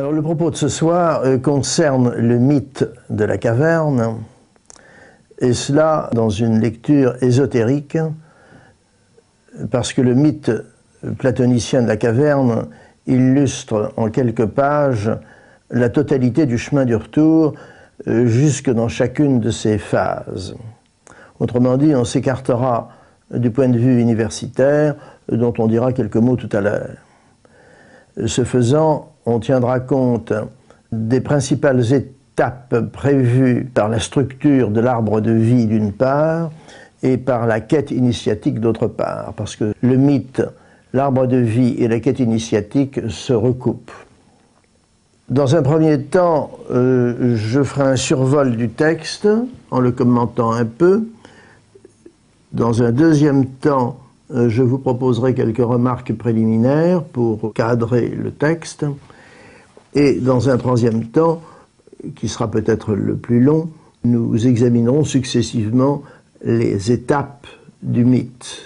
Alors le propos de ce soir concerne le mythe de la caverne, et cela dans une lecture ésotérique, parce que le mythe platonicien de la caverne illustre en quelques pages la totalité du chemin du retour jusque dans chacune de ses phases. Autrement dit, on s'écartera du point de vue universitaire, dont on dira quelques mots tout à l'heure. Ce faisant, on tiendra compte des principales étapes prévues par la structure de l'arbre de vie d'une part et par la quête initiatique d'autre part, parce que le mythe, l'arbre de vie et la quête initiatique se recoupent. Dans un premier temps, je ferai un survol du texte en le commentant un peu. Dans un deuxième temps, je vous proposerai quelques remarques préliminaires pour cadrer le texte. Et dans un troisième temps, qui sera peut-être le plus long, nous examinerons successivement les étapes du mythe,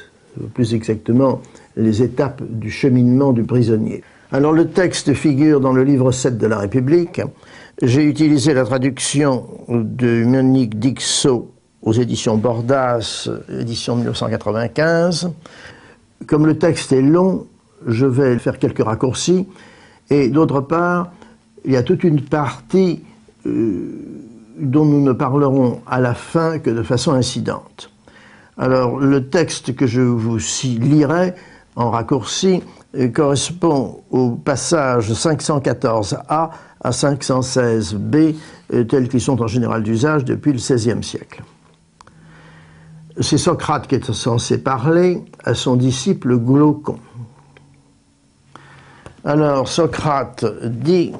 plus exactement les étapes du cheminement du prisonnier. Alors le texte figure dans le livre 7 de la République. J'ai utilisé la traduction de Monique Dixot aux éditions Bordas, édition 1995. Comme le texte est long, je vais faire quelques raccourcis. Et d'autre part, il y a toute une partie dont nous ne parlerons à la fin que de façon incidente. Alors, le texte que je vous lirai en raccourci correspond au passage 514a à 516b, tels qu'ils sont en général d'usage depuis le XVIe siècle. C'est Socrate qui est censé parler à son disciple Glaucon. Alors, Socrate dit: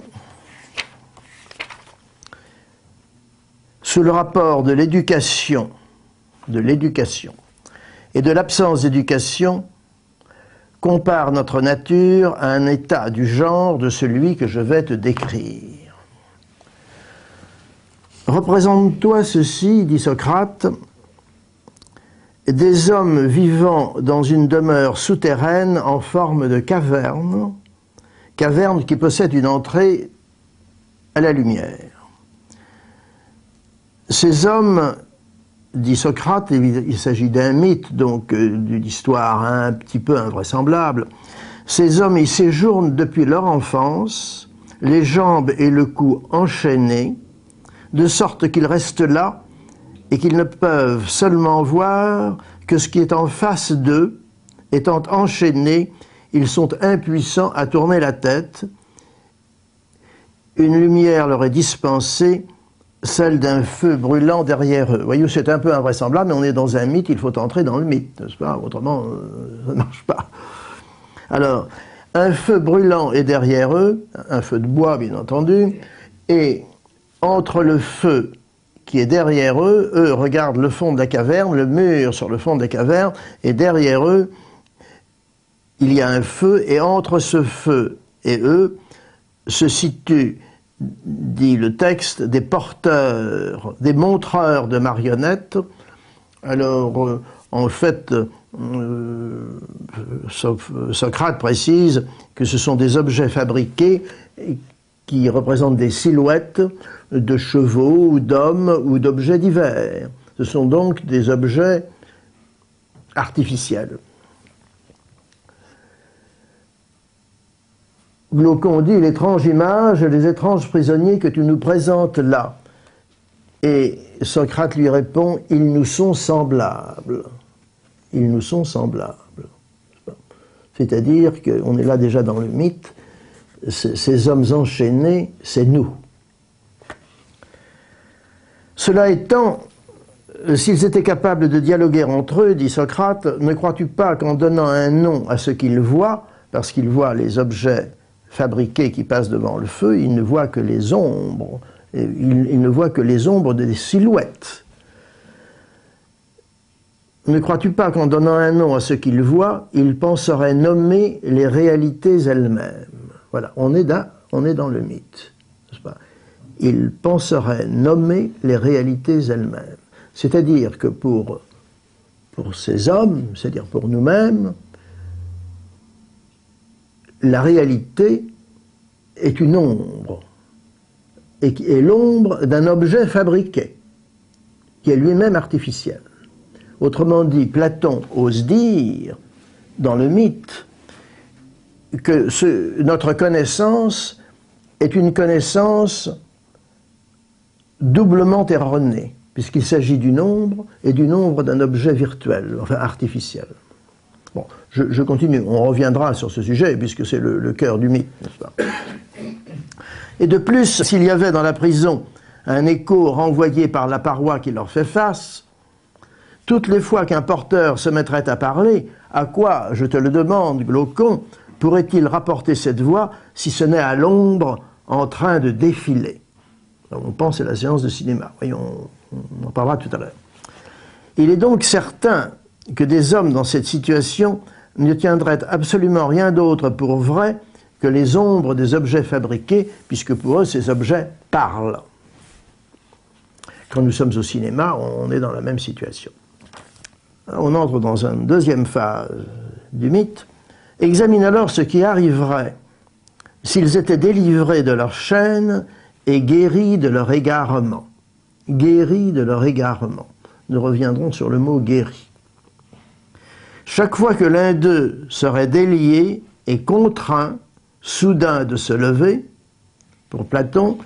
sous le rapport de l'éducation et de l'absence d'éducation, compare notre nature à un état du genre de celui que je vais te décrire. Représente-toi ceci, dit Socrate, des hommes vivant dans une demeure souterraine en forme de caverne, caverne qui possède une entrée à la lumière. Ces hommes, dit Socrate, il s'agit d'un mythe, donc d'une histoire un petit peu invraisemblable, ces hommes y séjournent depuis leur enfance, les jambes et le cou enchaînés, de sorte qu'ils restent là et qu'ils ne peuvent seulement voir que ce qui est en face d'eux, étant enchaînés, ils sont impuissants à tourner la tête. Une lumière leur est dispensée, celle d'un feu brûlant derrière eux. Voyez, c'est un peu invraisemblable, mais on est dans un mythe, il faut entrer dans le mythe, n'est-ce pas? Autrement, ça ne marche pas. Alors, un feu brûlant est derrière eux, un feu de bois, bien entendu, et entre le feu qui est derrière eux, eux regardent le fond de la caverne, le mur sur le fond de la caverne, et derrière eux, il y a un feu, et entre ce feu et eux se situent, dit le texte, des porteurs, des montreurs de marionnettes. Alors, en fait, Socrate précise que ce sont des objets fabriqués qui représentent des silhouettes de chevaux ou d'hommes ou d'objets divers. Ce sont donc des objets artificiels. Glaucon dit: l'étrange image, les étranges prisonniers que tu nous présentes là. Et Socrate lui répond: ils nous sont semblables. Ils nous sont semblables. C'est-à-dire qu'on est là déjà dans le mythe, ces hommes enchaînés, c'est nous. Cela étant, s'ils étaient capables de dialoguer entre eux, dit Socrate, ne crois-tu pas qu'en donnant un nom à ce qu'ils voient, parce qu'ils voient les objets fabriqués qui passent devant le feu, ils ne voient que les ombres, ils ne voient que les ombres des silhouettes. Ne crois-tu pas qu'en donnant un nom à ce qu'ils voient, ils penseraient nommer les réalités elles-mêmes? Voilà, on est dans le mythe, n'est-ce pas? Ils penseraient nommer les réalités elles-mêmes. C'est-à-dire que pour ces hommes, c'est-à-dire pour nous-mêmes, la réalité est une ombre, et qui est l'ombre d'un objet fabriqué, qui est lui-même artificiel. Autrement dit, Platon ose dire, dans le mythe, que notre connaissance est une connaissance doublement erronée, puisqu'il s'agit d'une ombre et d'une ombre d'un objet virtuel, enfin artificiel. Bon, je continue, on reviendra sur ce sujet, puisque c'est le cœur du mythe, n'est-ce pas? Et de plus, s'il y avait dans la prison un écho renvoyé par la paroi qui leur fait face, toutes les fois qu'un porteur se mettrait à parler, à quoi, je te le demande, Glaucon, pourrait-il rapporter cette voix, si ce n'est à l'ombre en train de défiler? Alors, on pense à la séance de cinéma, voyons, on en parlera tout à l'heure. Il est donc certain que des hommes dans cette situation ne tiendraient absolument rien d'autre pour vrai que les ombres des objets fabriqués, puisque pour eux, ces objets parlent. Quand nous sommes au cinéma, on est dans la même situation. On entre dans une deuxième phase du mythe. Examine alors ce qui arriverait s'ils étaient délivrés de leur chaîne et guéris de leur égarement. Guéris de leur égarement. Nous reviendrons sur le mot guéri. Chaque fois que l'un d'eux serait délié et contraint soudain de se lever, pour Platon,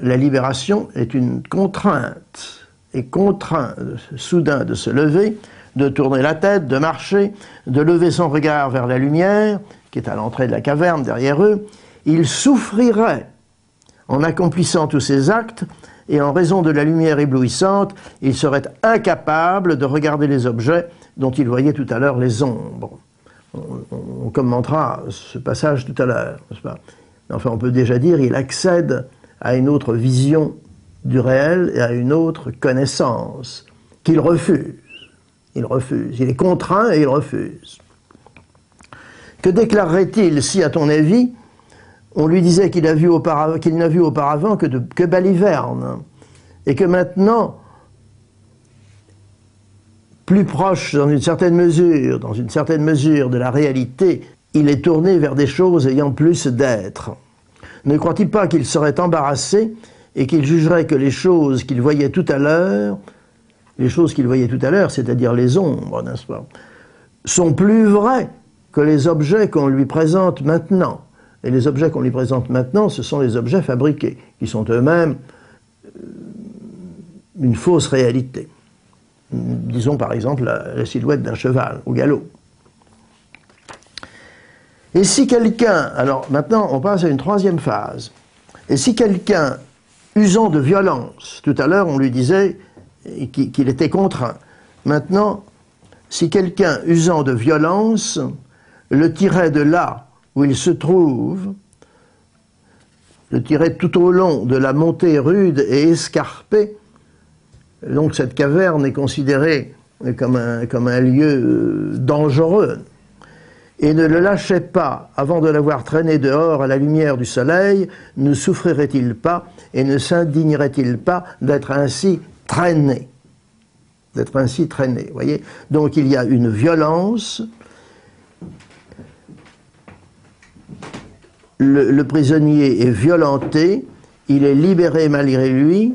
la libération est une contrainte, et contraint soudain de se lever, de tourner la tête, de marcher, de lever son regard vers la lumière, qui est à l'entrée de la caverne derrière eux, il souffrirait en accomplissant tous ces actes, et en raison de la lumière éblouissante, il serait incapable de regarder les objets dont il voyait tout à l'heure les ombres. On commentera ce passage tout à l'heure, n'est-ce pas? Enfin, on peut déjà dire qu'il accède à une autre vision du réel et à une autre connaissance qu'il refuse. Il refuse. Il est contraint et il refuse. Que déclarerait-il si, à ton avis, on lui disait qu'il n'a vu auparavant que Baliverne, et que maintenant, plus proche dans une certaine mesure de la réalité, il est tourné vers des choses ayant plus d'être. Ne croit-il pas qu'il serait embarrassé et qu'il jugerait que les choses qu'il voyait tout à l'heure, c'est-à-dire les ombres, n'est-ce pas, sont plus vraies que les objets qu'on lui présente maintenant? Et les objets qu'on lui présente maintenant, ce sont les objets fabriqués, qui sont eux-mêmes une fausse réalité. Disons par exemple la silhouette d'un cheval au galop. Et si quelqu'un, alors maintenant on passe à une troisième phase, et si quelqu'un, usant de violence, tout à l'heure on lui disait qu'il était contraint, maintenant, si quelqu'un usant de violence le tirait de là où il se trouve, le tirait tout au long de la montée rude et escarpée, donc cette caverne est considérée comme un lieu dangereux, et ne le lâchait pas avant de l'avoir traîné dehors à la lumière du soleil, ne souffrirait-il pas et ne s'indignerait-il pas d'être ainsi traîné? D'être ainsi traîné, voyez? Donc il y a une violence. Le prisonnier est violenté, il est libéré malgré lui,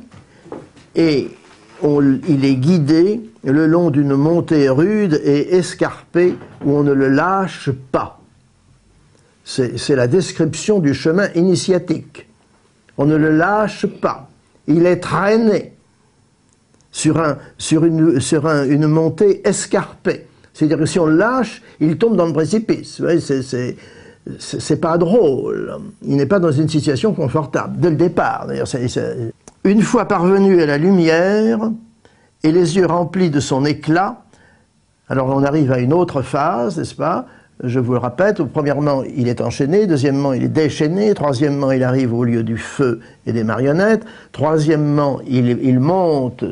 et il est guidé le long d'une montée rude et escarpée où on ne le lâche pas. C'est la description du chemin initiatique. On ne le lâche pas. Il est traîné sur une montée escarpée. C'est-à-dire que si on le lâche, il tombe dans le précipice. Vous voyez, c'est pas drôle. Il n'est pas dans une situation confortable, dès le départ. D'ailleurs, une fois parvenu à la lumière et les yeux remplis de son éclat, alors on arrive à une autre phase, n'est-ce pas? Je vous le répète, premièrement, il est enchaîné, deuxièmement, il est déchaîné, troisièmement, il arrive au lieu du feu et des marionnettes, troisièmement, il monte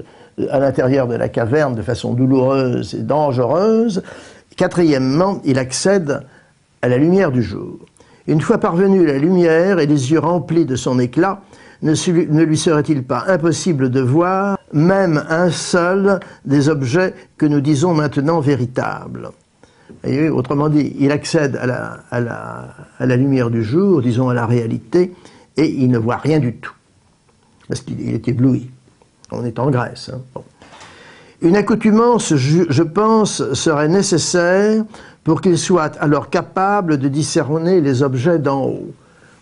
à l'intérieur de la caverne de façon douloureuse et dangereuse, quatrièmement, il accède à la lumière du jour. Une fois parvenu à la lumière et les yeux remplis de son éclat, ne lui serait-il pas impossible de voir même un seul des objets que nous disons maintenant véritables? Et autrement dit, il accède à la lumière du jour, disons à la réalité, et il ne voit rien du tout. Parce qu'il est ébloui. On est en Grèce. Hein. Bon. Une accoutumance, je pense, serait nécessaire pour qu'il soit alors capable de discerner les objets d'en haut.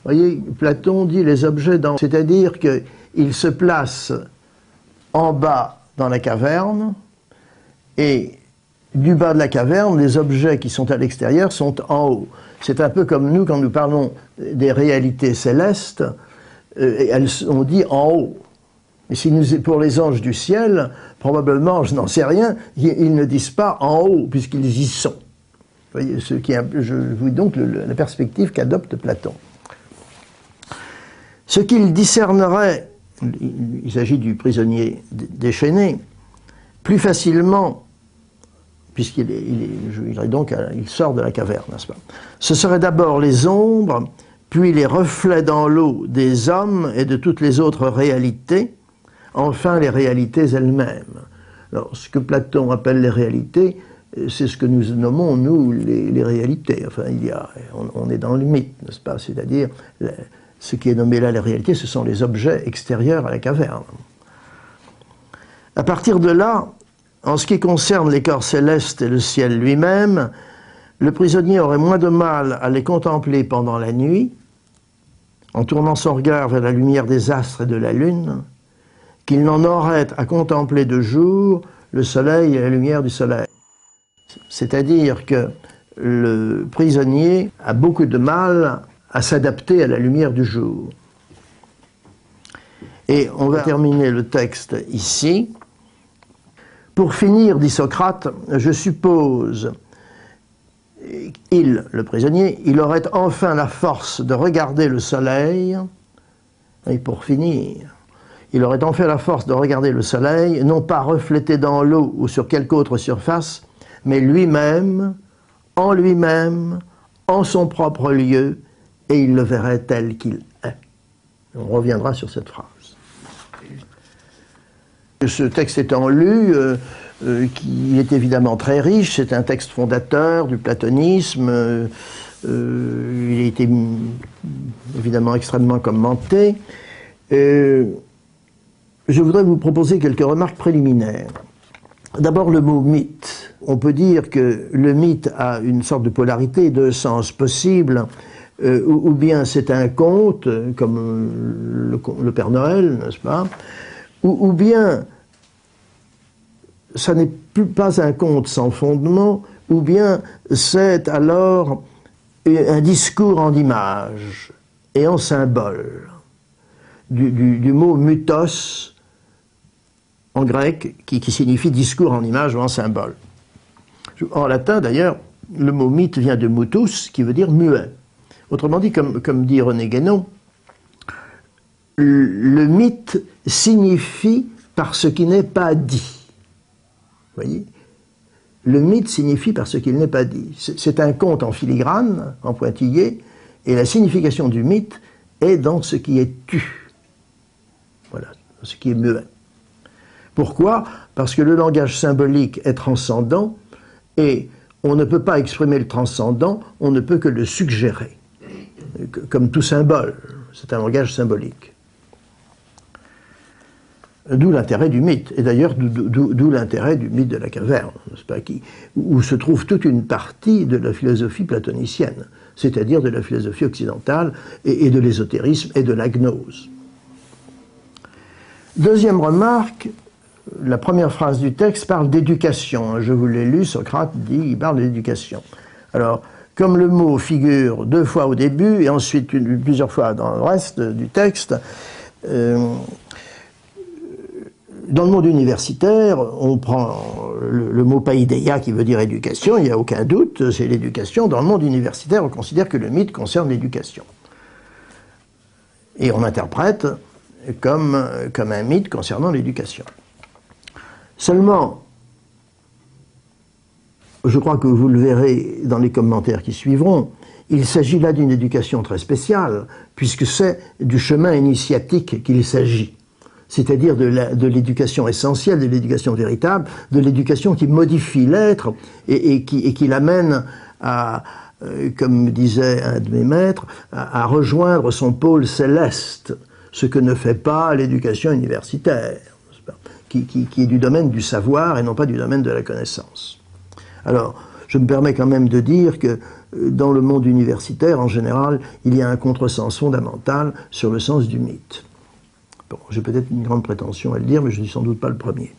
Vous voyez, Platon dit les objets d'en haut, c'est-à-dire qu'il se place en bas dans la caverne, et du bas de la caverne, les objets qui sont à l'extérieur sont en haut. C'est un peu comme nous, quand nous parlons des réalités célestes, on dit en haut. Et si nous, pour les anges du ciel, probablement, je n'en sais rien, ils ne disent pas en haut, puisqu'ils y sont. Vous voyez, je vous dis donc la perspective qu'adopte Platon. Ce qu'il discernerait, il s'agit du prisonnier déchaîné, plus facilement, puisqu'il il sort de la caverne, n'est-ce pas? Ce serait d'abord les ombres, puis les reflets dans l'eau des hommes et de toutes les autres réalités, enfin les réalités elles-mêmes. Alors, ce que Platon appelle les réalités, c'est ce que nous nommons, nous, les réalités. Enfin, on est dans le mythe, n'est-ce pas? C'est-à-dire, ce qui est nommé là les réalités, ce sont les objets extérieurs à la caverne. À partir de là, en ce qui concerne les corps célestes et le ciel lui-même, le prisonnier aurait moins de mal à les contempler pendant la nuit, en tournant son regard vers la lumière des astres et de la lune, qu'il n'en aurait à contempler de jour le soleil et la lumière du soleil. C'est-à-dire que le prisonnier a beaucoup de mal à s'adapter à la lumière du jour. Et on va terminer le texte ici. Pour finir, dit Socrate, je suppose, le prisonnier, il aurait enfin la force de regarder le soleil, et pour finir, il aurait enfin la force de regarder le soleil, non pas reflété dans l'eau ou sur quelque autre surface, mais lui-même, en son propre lieu, et il le verrait tel qu'il est. On reviendra sur cette phrase. Ce texte étant lu, il est évidemment très riche, c'est un texte fondateur du platonisme, il a été évidemment extrêmement commenté. Je voudrais vous proposer quelques remarques préliminaires. D'abord le mot mythe. On peut dire que le mythe a une sorte de polarité, deux sens possibles, ou bien c'est un conte, comme le Père Noël, n'est-ce pas, ou bien ça n'est pas un conte sans fondement, ou bien c'est alors un discours en images et en symboles, du mot mythos en grec, qui signifie discours en images ou en symbole. En latin, d'ailleurs, le mot mythe vient de mutus, qui veut dire muet. Autrement dit, comme dit René Guénon, le mythe signifie par ce qui n'est pas dit. Vous voyez? Le mythe signifie par ce qu'il n'est pas dit. C'est un conte en filigrane, en pointillé, et la signification du mythe est dans ce qui est tu. Voilà, ce qui est muet. Pourquoi? Parce que le langage symbolique est transcendant, et on ne peut pas exprimer le transcendant, on ne peut que le suggérer. Comme tout symbole, c'est un langage symbolique. D'où l'intérêt du mythe, et d'ailleurs d'où l'intérêt du mythe de la caverne, n'est-ce pas, où se trouve toute une partie de la philosophie platonicienne, c'est-à-dire de la philosophie occidentale et de l'ésotérisme et de la gnose. Deuxième remarque, la première phrase du texte parle d'éducation. Je vous l'ai lu, Socrate dit, il parle d'éducation. Alors, comme le mot figure deux fois au début et ensuite plusieurs fois dans le reste du texte, dans le monde universitaire, on prend le mot paideia qui veut dire éducation, il n'y a aucun doute, c'est l'éducation. Dans le monde universitaire, on considère que le mythe concerne l'éducation. Et on interprète comme un mythe concernant l'éducation. Seulement, je crois que vous le verrez dans les commentaires qui suivront, il s'agit là d'une éducation très spéciale, puisque c'est du chemin initiatique qu'il s'agit. c'est-à-dire de l'éducation essentielle, de l'éducation véritable, de l'éducation qui modifie l'être et qui l'amène à, comme disait un de mes maîtres, à rejoindre son pôle céleste, ce que ne fait pas l'éducation universitaire, qui est du domaine du savoir et non pas du domaine de la connaissance. Alors, je me permets quand même de dire que dans le monde universitaire, en général, il y a un contresens fondamental sur le sens du mythe. Bon, j'ai peut-être une grande prétention à le dire, mais je ne suis sans doute pas le premier.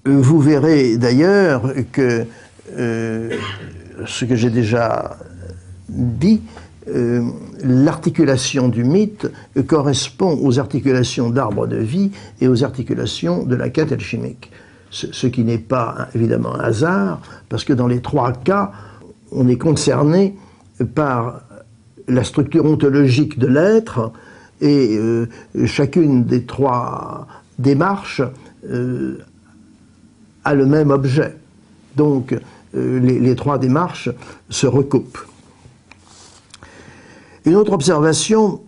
Vous verrez d'ailleurs que ce que j'ai déjà dit, l'articulation du mythe correspond aux articulations d'arbre de vie et aux articulations de la quête alchimique. Ce qui n'est pas évidemment un hasard, parce que dans les trois cas, on est concerné par la structure ontologique de l'être et chacune des trois démarches a le même objet. Donc les trois démarches se recoupent. Une autre observation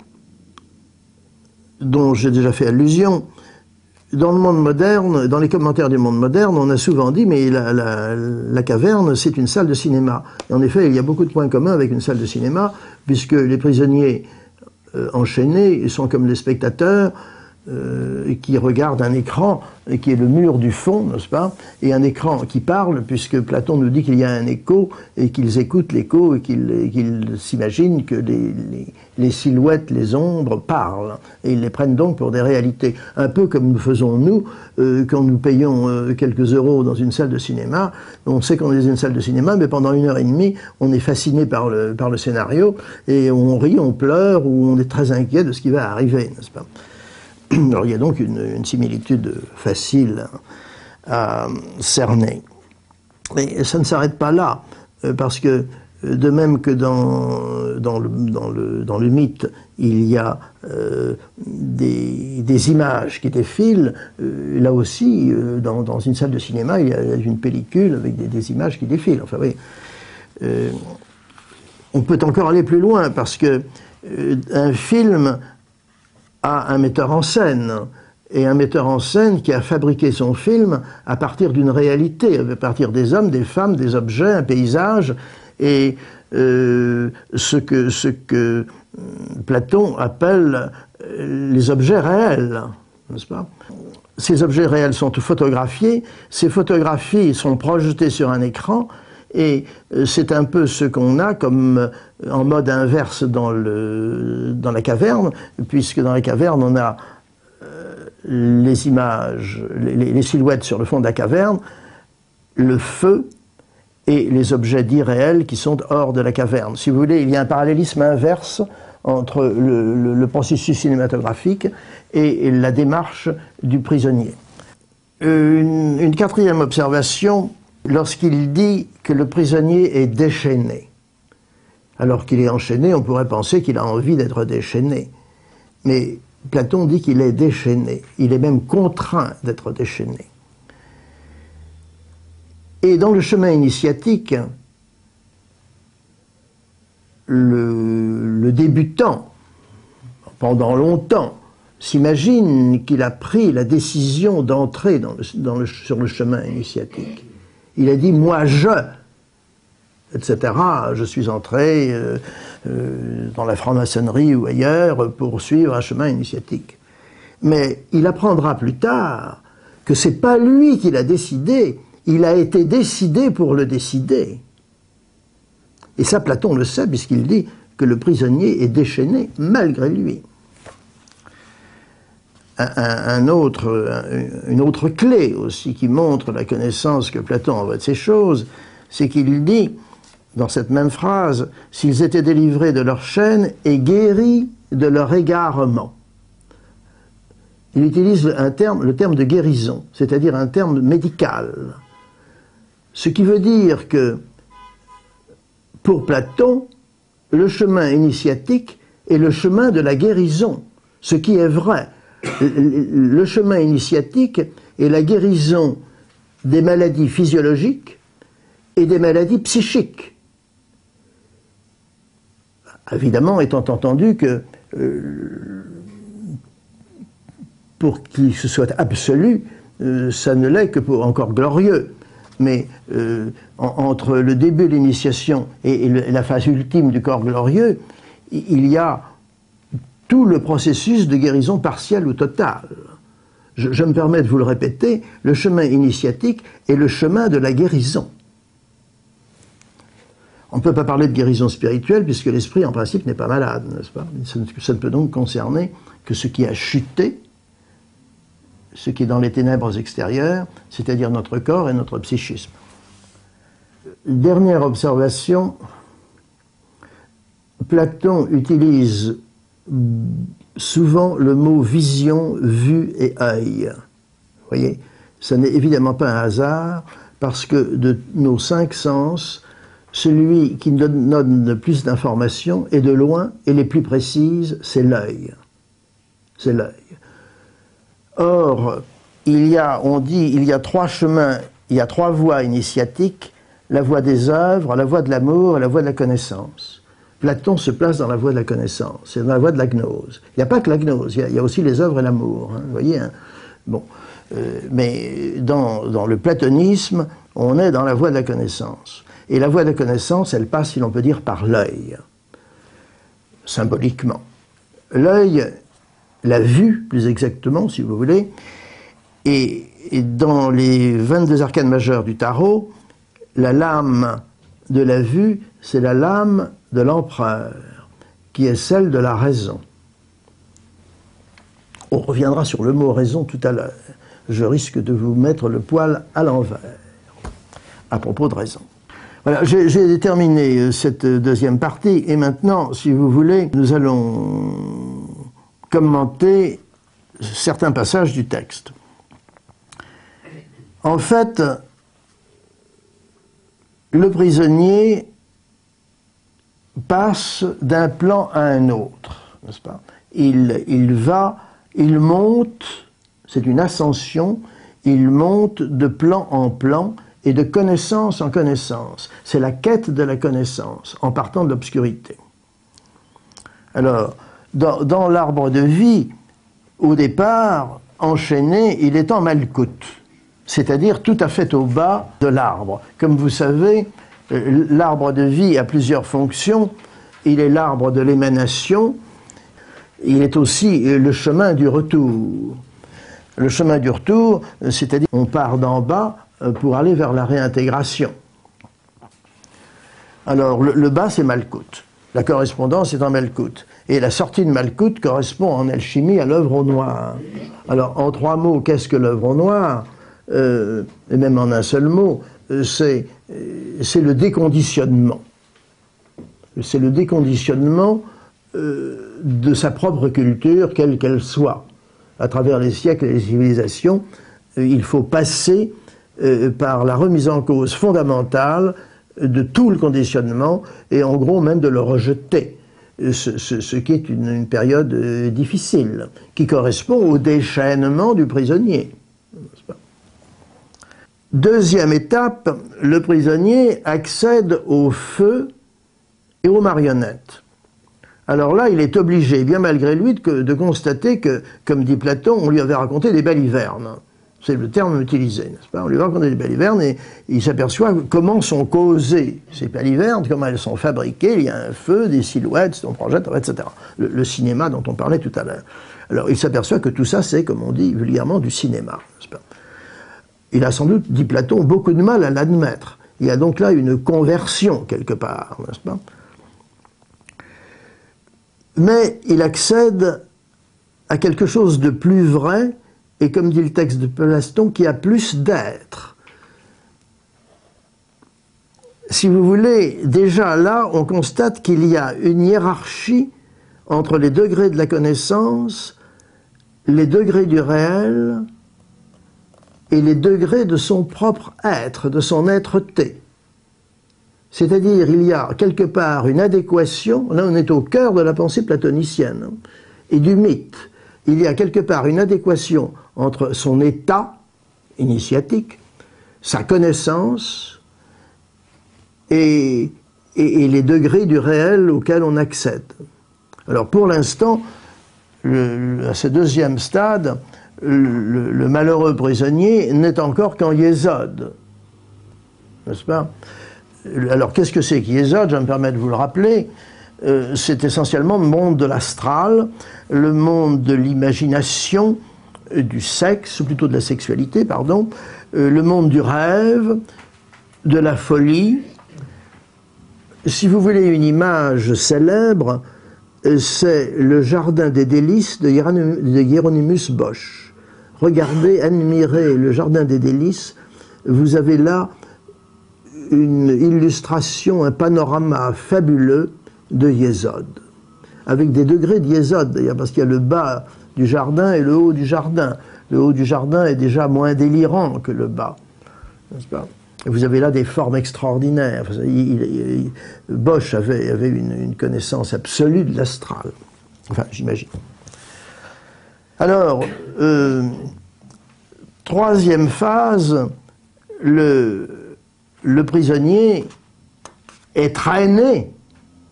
dont j'ai déjà fait allusion, dans le monde moderne, dans les commentaires du monde moderne, on a souvent dit mais la caverne c'est une salle de cinéma. Et en effet, il y a beaucoup de points communs avec une salle de cinéma, puisque les prisonniers enchaînés sont comme des spectateurs qui regardent un écran qui est le mur du fond, n'est-ce pas, et un écran qui parle, puisque Platon nous dit qu'il y a un écho et qu'ils écoutent l'écho et qu'ils s'imaginent que les silhouettes, les ombres parlent, et ils les prennent donc pour des réalités. Un peu comme nous faisons nous, quand nous payons quelques euros dans une salle de cinéma, on sait qu'on est dans une salle de cinéma, mais pendant 1h30, on est fasciné par le scénario, et on rit, on pleure, ou on est très inquiet de ce qui va arriver, n'est-ce pas. Alors il y a donc une similitude facile à cerner. Mais ça ne s'arrête pas là, parce que de même que dans le mythe, il y a des images qui défilent, là aussi, dans une salle de cinéma, il y a une pellicule avec des images qui défilent. Enfin oui, on peut encore aller plus loin, parce que un film a un metteur en scène, et un metteur en scène qui a fabriqué son film à partir d'une réalité, à partir des hommes, des femmes, des objets, un paysage, et ce que Platon appelle les objets réels, n'est-ce pas? Ces objets réels sont photographiés, ces photographies sont projetées sur un écran, et c'est un peu ce qu'on a comme en mode inverse dans la caverne, puisque dans la caverne on a les images, les silhouettes sur le fond de la caverne, le feu et les objets dits réels qui sont hors de la caverne. Si vous voulez, il y a un parallélisme inverse entre le processus cinématographique et la démarche du prisonnier. Une quatrième observation, lorsqu'il dit que le prisonnier est déchaîné. Alors qu'il est enchaîné, on pourrait penser qu'il a envie d'être déchaîné. Mais Platon dit qu'il est déchaîné. Il est même contraint d'être déchaîné. Et dans le chemin initiatique, le débutant, pendant longtemps, s'imagine qu'il a pris la décision d'entrer sur le chemin initiatique. Il a dit « moi je », etc. Je suis entré dans la franc-maçonnerie ou ailleurs pour suivre un chemin initiatique. Mais il apprendra plus tard que c'est pas lui qui l'a décidé, il a été décidé pour le décider. Et ça, Platon le sait, puisqu'il dit que le prisonnier est déchaîné malgré lui. Une autre clé aussi qui montre la connaissance que Platon envoie de ces choses, c'est qu'il dit, dans cette même phrase, « s'ils étaient délivrés de leur chaîne et guéris de leur égarement ». Il utilise le terme de guérison, c'est-à-dire un terme médical. Ce qui veut dire que, pour Platon, le chemin initiatique est le chemin de la guérison, ce qui est vrai. Le chemin initiatique est la guérison des maladies physiologiques et des maladies psychiques. Évidemment, étant entendu que pour qu'il se soit absolu, ça ne l'est que pour encore glorieux. Mais entre le début de l'initiation et la phase ultime du corps glorieux, il y a tout le processus de guérison partielle ou totale. Je me permets de vous le répéter, le chemin initiatique est le chemin de la guérison. On ne peut pas parler de guérison spirituelle puisque l'esprit, en principe, n'est pas malade, n'est-ce pas? Ça ne peut donc concerner que ce qui a chuté, ce qui est dans les ténèbres extérieures, c'est-à-dire notre corps et notre psychisme. Dernière observation, Platon utilise souvent le mot vision, vue et œil. Vous voyez, ça n'est évidemment pas un hasard parce que de nos 5 sens, celui qui nous donne le plus d'informations et de loin et les plus précises, c'est l'œil. C'est l'œil. Or, on dit, il y a 3 chemins, il y a 3 voies initiatiques, la voie des œuvres, la voie de l'amour et la voie de la connaissance. Platon se place dans la voie de la connaissance, c'est dans la voie de la gnose. Il n'y a pas que la gnose, il y a aussi les œuvres et l'amour, hein, vous voyez. Hein. Bon, mais dans le platonisme, on est dans la voie de la connaissance. Et la voie de la connaissance, elle passe, si l'on peut dire, par l'œil, symboliquement. L'œil, la vue, plus exactement, si vous voulez, et dans les 22 arcanes majeures du tarot, la lame de la vue, c'est la lame de l'empereur, qui est celle de la raison. On reviendra sur le mot raison tout à l'heure. Je risque de vous mettre le poil à l'envers, à propos de raison. Voilà, j'ai terminé cette deuxième partie, et maintenant, si vous voulez, nous allons commenter certains passages du texte. En fait, le prisonnier passe d'un plan à un autre, n'est-ce pas? Il monte, c'est une ascension, il monte de plan en plan et de connaissance en connaissance. C'est la quête de la connaissance, en partant de l'obscurité. Alors, dans l'arbre de vie, au départ, enchaîné, il est en malcoute, c'est-à-dire tout à fait au bas de l'arbre. Comme vous savez, l'arbre de vie a plusieurs fonctions. Il est l'arbre de l'émanation, il est aussi le chemin du retour. Le chemin du retour, c'est-à-dire on part d'en bas pour aller vers la réintégration. Alors le bas, c'est Malkout. La correspondance est en Malkout. Et la sortie de Malkout correspond en alchimie à l'œuvre au noir. Alors en 3 mots, qu'est-ce que l'œuvre au noir? Et même en un seul mot, c'est le déconditionnement. C'est le déconditionnement de sa propre culture, quelle qu'elle soit. À travers les siècles et les civilisations, il faut passer par la remise en cause fondamentale de tout le conditionnement et en gros même de le rejeter. Ce qui est une période difficile, qui correspond au déchaînement du prisonnier. Deuxième étape, le prisonnier accède au feu et aux marionnettes. Alors là, il est obligé, bien malgré lui, de constater que, comme dit Platon, on lui avait raconté des balivernes. C'est le terme utilisé, n'est-ce pas? On lui avait raconté des balivernes et il s'aperçoit comment sont causées ces balivernes, comment elles sont fabriquées, il y a un feu, des silhouettes, on projette, etc. Le cinéma dont on parlait tout à l'heure. Alors il s'aperçoit que tout ça, c'est, comme on dit vulgairement, du cinéma, n'est-ce pas? Il a sans doute, dit Platon, beaucoup de mal à l'admettre. Il y a donc là une conversion, quelque part, n'est-ce pas? Mais il accède à quelque chose de plus vrai, et comme dit le texte de Platon, qui a plus d'être. Si vous voulez, déjà là, on constate qu'il y a une hiérarchie entre les degrés de la connaissance, les degrés du réel, et les degrés de son propre être, de son être-té. C'est-à-dire, il y a quelque part une adéquation, là on est au cœur de la pensée platonicienne, et du mythe. Il y a quelque part une adéquation entre son état initiatique, sa connaissance, et et les degrés du réel auquel on accède. Alors pour l'instant, à ce deuxième stade, le malheureux prisonnier n'est encore qu'en Yesod, n'est-ce pas? Alors qu'est-ce que c'est qu'Yesod? Je me permets de vous le rappeler. C'est essentiellement le monde de l'astral, le monde de l'imagination, du sexe, ou plutôt de la sexualité, pardon, le monde du rêve, de la folie. Si vous voulez une image célèbre, c'est le jardin des délices de Hieronymus Bosch. Regardez, admirez le jardin des délices, vous avez là une illustration, un panorama fabuleux de Yesod, avec des degrés de Yesod d'ailleurs, parce qu'il y a le bas du jardin et le haut du jardin. Le haut du jardin est déjà moins délirant que le bas, n'est-ce pas? Et vous avez là des formes extraordinaires. Bosch avait une connaissance absolue de l'astral, enfin j'imagine. Alors, troisième phase, le prisonnier est traîné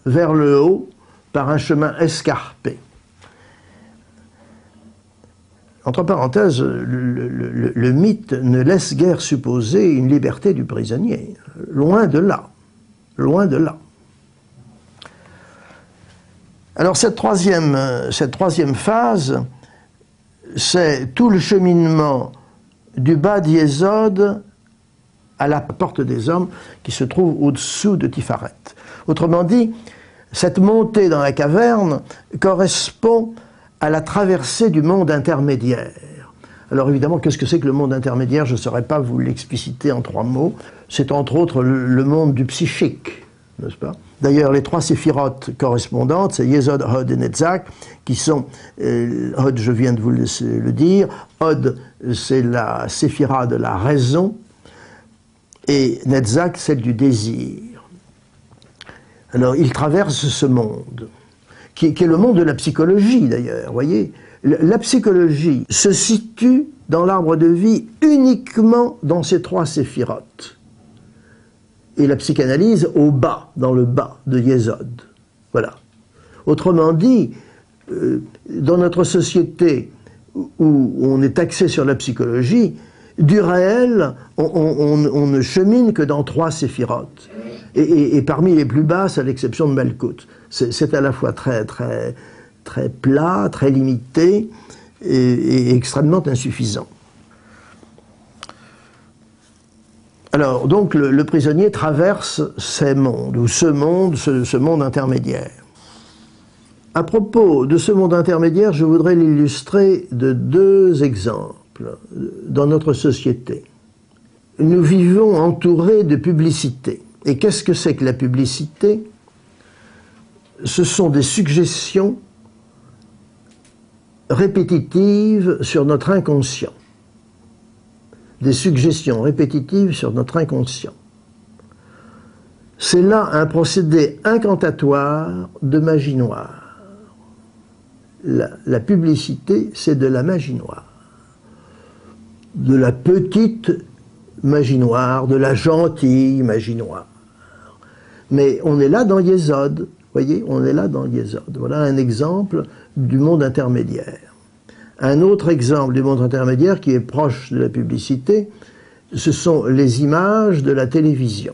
vers le haut par un chemin escarpé. Entre parenthèses, le mythe ne laisse guère supposer une liberté du prisonnier. Loin de là. Loin de là. Alors cette troisième phase, c'est tout le cheminement du bas d'Yesod à la porte des hommes qui se trouve au-dessous de Tifaret. Autrement dit, cette montée dans la caverne correspond à la traversée du monde intermédiaire. Alors évidemment, qu'est-ce que c'est que le monde intermédiaire? Je ne saurais pas vous l'expliciter en 3 mots. C'est entre autres le monde du psychique, n'est-ce pas? D'ailleurs, les 3 séphirotes correspondantes, c'est Yesod, Hod et Netzach, qui sont, Hod, je viens de vous le dire, Hod, c'est la séphira de la raison, et Netzach, celle du désir. Alors, il traverse ce monde, qui est le monde de la psychologie d'ailleurs, voyez. La psychologie se situe dans l'arbre de vie uniquement dans ces 3 séphirotes. Et la psychanalyse au bas, dans le bas de Yesod. Voilà. Autrement dit, dans notre société où on est axé sur la psychologie, du réel, on ne chemine que dans 3 séphirotes. Et parmi les plus basses, à l'exception de Malkout. C'est à la fois très plat, très limité et extrêmement insuffisant. Alors, donc, le prisonnier traverse ces mondes, ou ce monde intermédiaire. À propos de ce monde intermédiaire, je voudrais l'illustrer de 2 exemples dans notre société. Nous vivons entourés de publicité. Et qu'est-ce que c'est que la publicité? Ce sont des suggestions répétitives sur notre inconscient. Des suggestions répétitives sur notre inconscient. C'est là un procédé incantatoire de magie noire. La publicité, c'est de la magie noire. De la petite magie noire, de la gentille magie noire. Mais on est là dans Yesod, voyez, on est là dans Yesod. Voilà un exemple du monde intermédiaire. Un autre exemple du monde intermédiaire qui est proche de la publicité, ce sont les images de la télévision.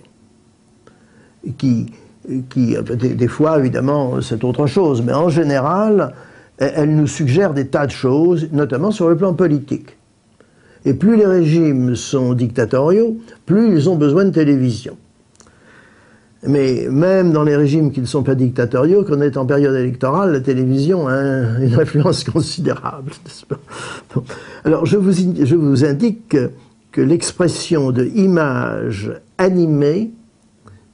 Des fois, évidemment, c'est autre chose, mais en général, elles nous suggèrent des tas de choses, notamment sur le plan politique. Et plus les régimes sont dictatoriaux, plus ils ont besoin de télévision. Mais même dans les régimes qui ne sont pas dictatoriaux, quand on est en période électorale, la télévision a une influence considérable, n'est-ce pas? Bon. Alors je vous indique que l'expression de image animée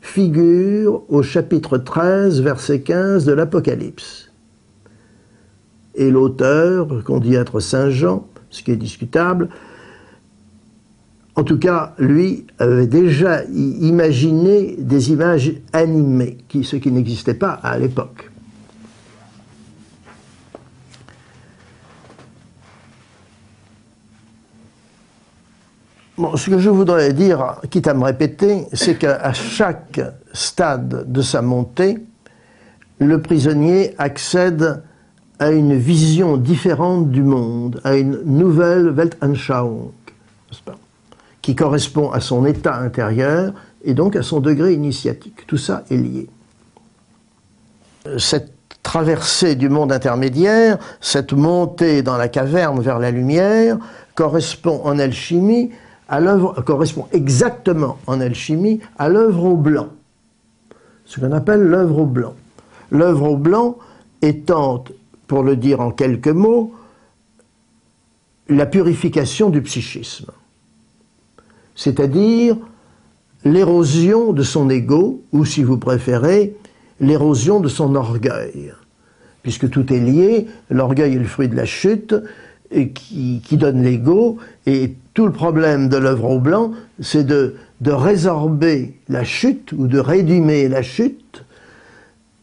figure au chapitre 13, verset 15 de l'Apocalypse. Et l'auteur, qu'on dit être Saint Jean, ce qui est discutable, en tout cas, lui avait déjà imaginé des images animées, ce qui n'existait pas à l'époque. Bon, ce que je voudrais dire, quitte à me répéter, c'est qu'à chaque stade de sa montée, le prisonnier accède à une vision différente du monde, à une nouvelle Weltanschauung, n'est-ce pas, qui correspond à son état intérieur et donc à son degré initiatique. Tout ça est lié. Cette traversée du monde intermédiaire, cette montée dans la caverne vers la lumière, correspond en alchimie à l'œuvre, correspond exactement en alchimie à l'œuvre au blanc, ce qu'on appelle l'œuvre au blanc. L'œuvre au blanc étant, pour le dire en quelques mots, la purification du psychisme, c'est-à-dire l'érosion de son ego, ou si vous préférez, l'érosion de son orgueil, puisque tout est lié, l'orgueil est le fruit de la chute, et qui donne l'ego, et tout le problème de l'œuvre au blanc, c'est de résorber la chute, ou de rédumer la chute,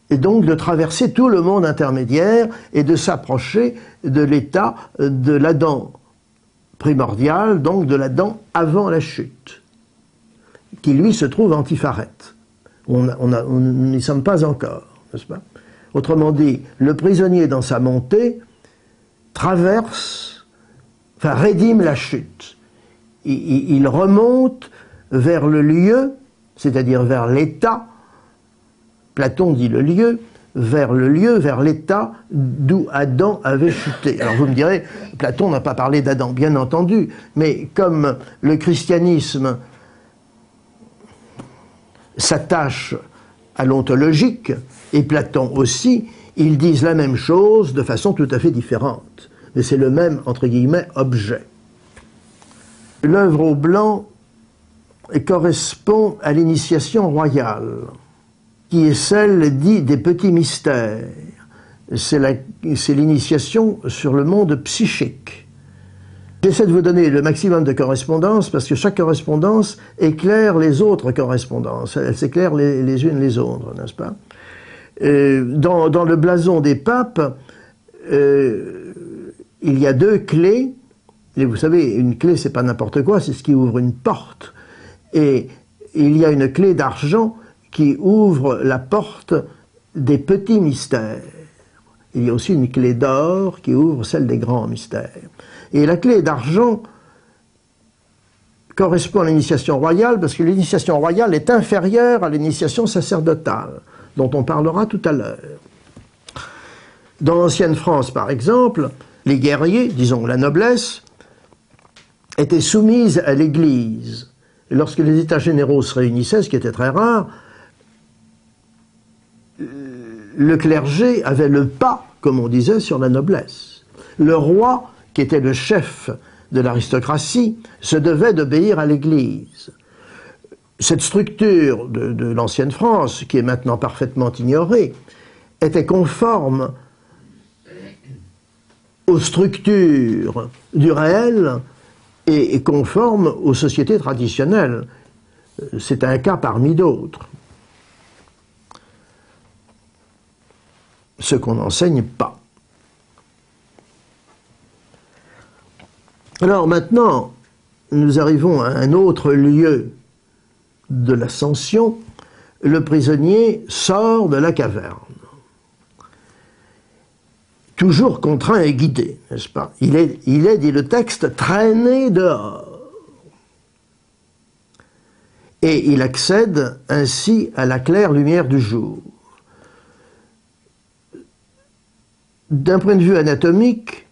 et donc de traverser tout le monde intermédiaire, et de s'approcher de l'état de l'Adam primordial, donc de l'Adam avant la chute, qui lui se trouve antipharète. Nous n'y sommes pas encore, n'est-ce pas? Autrement dit, le prisonnier dans sa montée traverse, enfin rédime la chute. Il remonte vers le lieu, c'est-à-dire vers l'état, Platon dit le lieu, vers l'état d'où Adam avait chuté. Alors vous me direz, Platon n'a pas parlé d'Adam, bien entendu, mais comme le christianisme s'attache à l'ontologique, et Platon aussi, ils disent la même chose de façon tout à fait différente. Mais c'est le même, entre guillemets, objet. L'œuvre au blanc correspond à l'initiation royale, qui est celle dite des petits mystères. C'est l'initiation sur le monde psychique. J'essaie de vous donner le maximum de correspondances parce que chaque correspondance éclaire les autres correspondances. Elles s'éclairent les unes les autres, n'est-ce pas? Dans le blason des papes, il y a deux clés. Et vous savez, une clé, c'est pas n'importe quoi, c'est ce qui ouvre une porte. Et il y a une clé d'argent qui ouvre la porte des petits mystères. Il y a aussi une clé d'or qui ouvre celle des grands mystères. Et la clé d'argent correspond à l'initiation royale parce que l'initiation royale est inférieure à l'initiation sacerdotale, dont on parlera tout à l'heure. Dans l'ancienne France, par exemple, les guerriers, disons la noblesse, étaient soumises à l'Église. Et lorsque les États généraux se réunissaient, ce qui était très rare, le clergé avait le pas, comme on disait, sur la noblesse. Le roi, qui était le chef de l'aristocratie, se devait d'obéir à l'Église. Cette structure de l'ancienne France, qui est maintenant parfaitement ignorée, était conforme aux structures du réel et conforme aux sociétés traditionnelles. C'est un cas parmi d'autres. Ce qu'on n'enseigne pas. Alors maintenant, nous arrivons à un autre lieu de l'ascension. Le prisonnier sort de la caverne. Toujours contraint et guidé, n'est-ce pas? Il est, dit le texte, traîné dehors. Et il accède ainsi à la claire lumière du jour. D'un point de vue anatomique,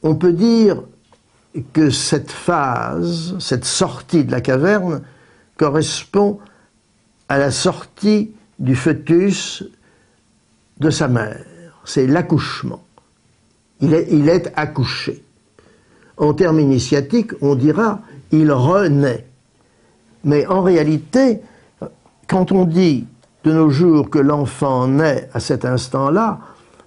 on peut dire que cette phase, cette sortie de la caverne, correspond à la sortie du fœtus de sa mère. C'est l'accouchement. Il est accouché. En termes initiatiques, on dira « il renaît ». Mais en réalité, quand on dit de nos jours que l'enfant naît à cet instant-là,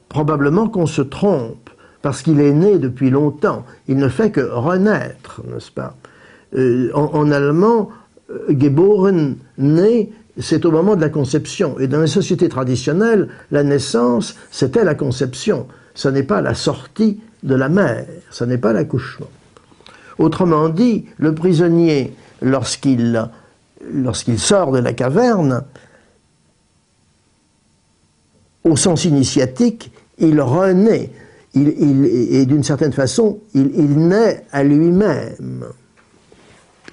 probablement qu'on se trompe, parce qu'il est né depuis longtemps. Il ne fait que renaître, n'est-ce pas? En allemand, geboren, né, c'est au moment de la conception. Et dans les sociétés traditionnelles, la naissance, c'était la conception. Ce n'est pas la sortie de la mère, ce n'est pas l'accouchement. Autrement dit, le prisonnier, lorsqu'il sort de la caverne, au sens initiatique, il renaît, et d'une certaine façon, il naît à lui-même.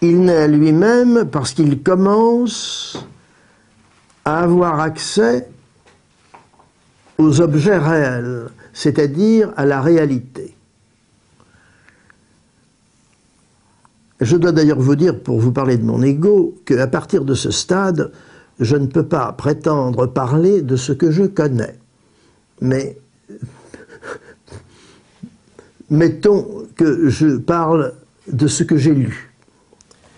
Il naît à lui-même parce qu'il commence à avoir accès aux objets réels, c'est-à-dire à la réalité. Je dois d'ailleurs vous dire, pour vous parler de mon ego, qu'à partir de ce stade, je ne peux pas prétendre parler de ce que je connais. Mais mettons que je parle de ce que j'ai lu.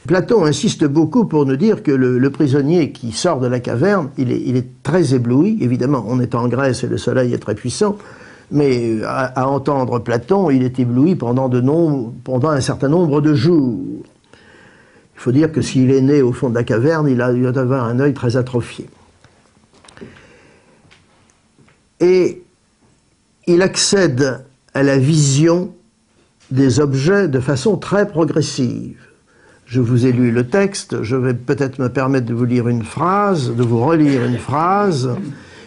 Platon insiste beaucoup pour nous dire que le prisonnier qui sort de la caverne, il est très ébloui. Évidemment, on est en Grèce et le soleil est très puissant, mais à entendre Platon, il est ébloui pendant un certain nombre de jours. Il faut dire que s'il est né au fond de la caverne, il doit avoir un œil très atrophié. Et il accède à la vision des objets de façon très progressive. Je vous ai lu le texte, je vais peut-être me permettre de vous lire une phrase, de vous relire une phrase.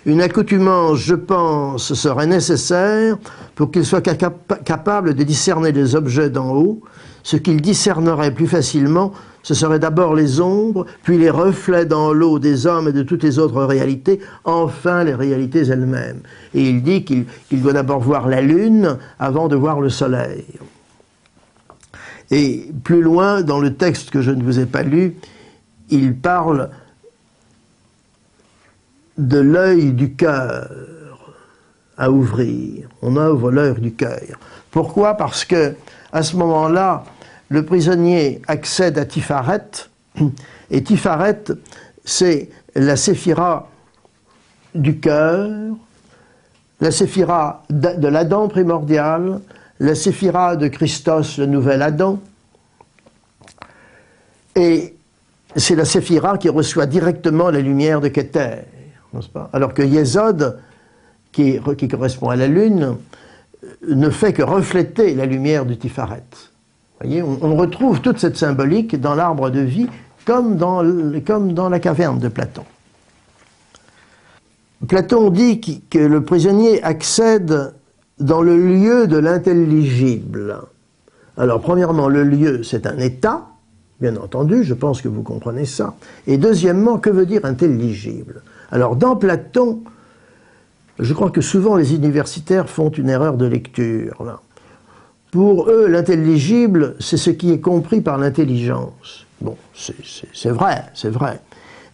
Une accoutumance, je pense, serait nécessaire pour qu'il soit capable de discerner les objets d'en haut. Ce qu'il discernerait plus facilement, ce serait d'abord les ombres, puis les reflets dans l'eau des hommes et de toutes les autres réalités, enfin les réalités elles-mêmes. Et il dit qu'il doit d'abord voir la lune avant de voir le soleil. Et plus loin, dans le texte que je ne vous ai pas lu, il parle de l'œil du cœur à ouvrir. On ouvre l'œil du cœur. Pourquoi? Parce que à ce moment-là, le prisonnier accède à Tiferet, et Tiferet, c'est la séphira du cœur, la séphira de l'Adam primordial, la séphira de Christos, le nouvel Adam, et c'est la séphira qui reçoit directement la lumière de Keter, n'est-ce pas? Alors que Yesod, qui correspond à la lune, ne fait que refléter la lumière du Tiferet. Vous voyez, on retrouve toute cette symbolique dans l'arbre de vie, comme dans la caverne de Platon. Platon dit que le prisonnier accède dans le lieu de l'intelligible. Alors, premièrement, le lieu, c'est un état, bien entendu, je pense que vous comprenez ça. Et deuxièmement, que veut dire intelligible? Alors, dans Platon, je crois que souvent les universitaires font une erreur de lecture, là. Pour eux, l'intelligible, c'est ce qui est compris par l'intelligence. Bon, c'est vrai, c'est vrai.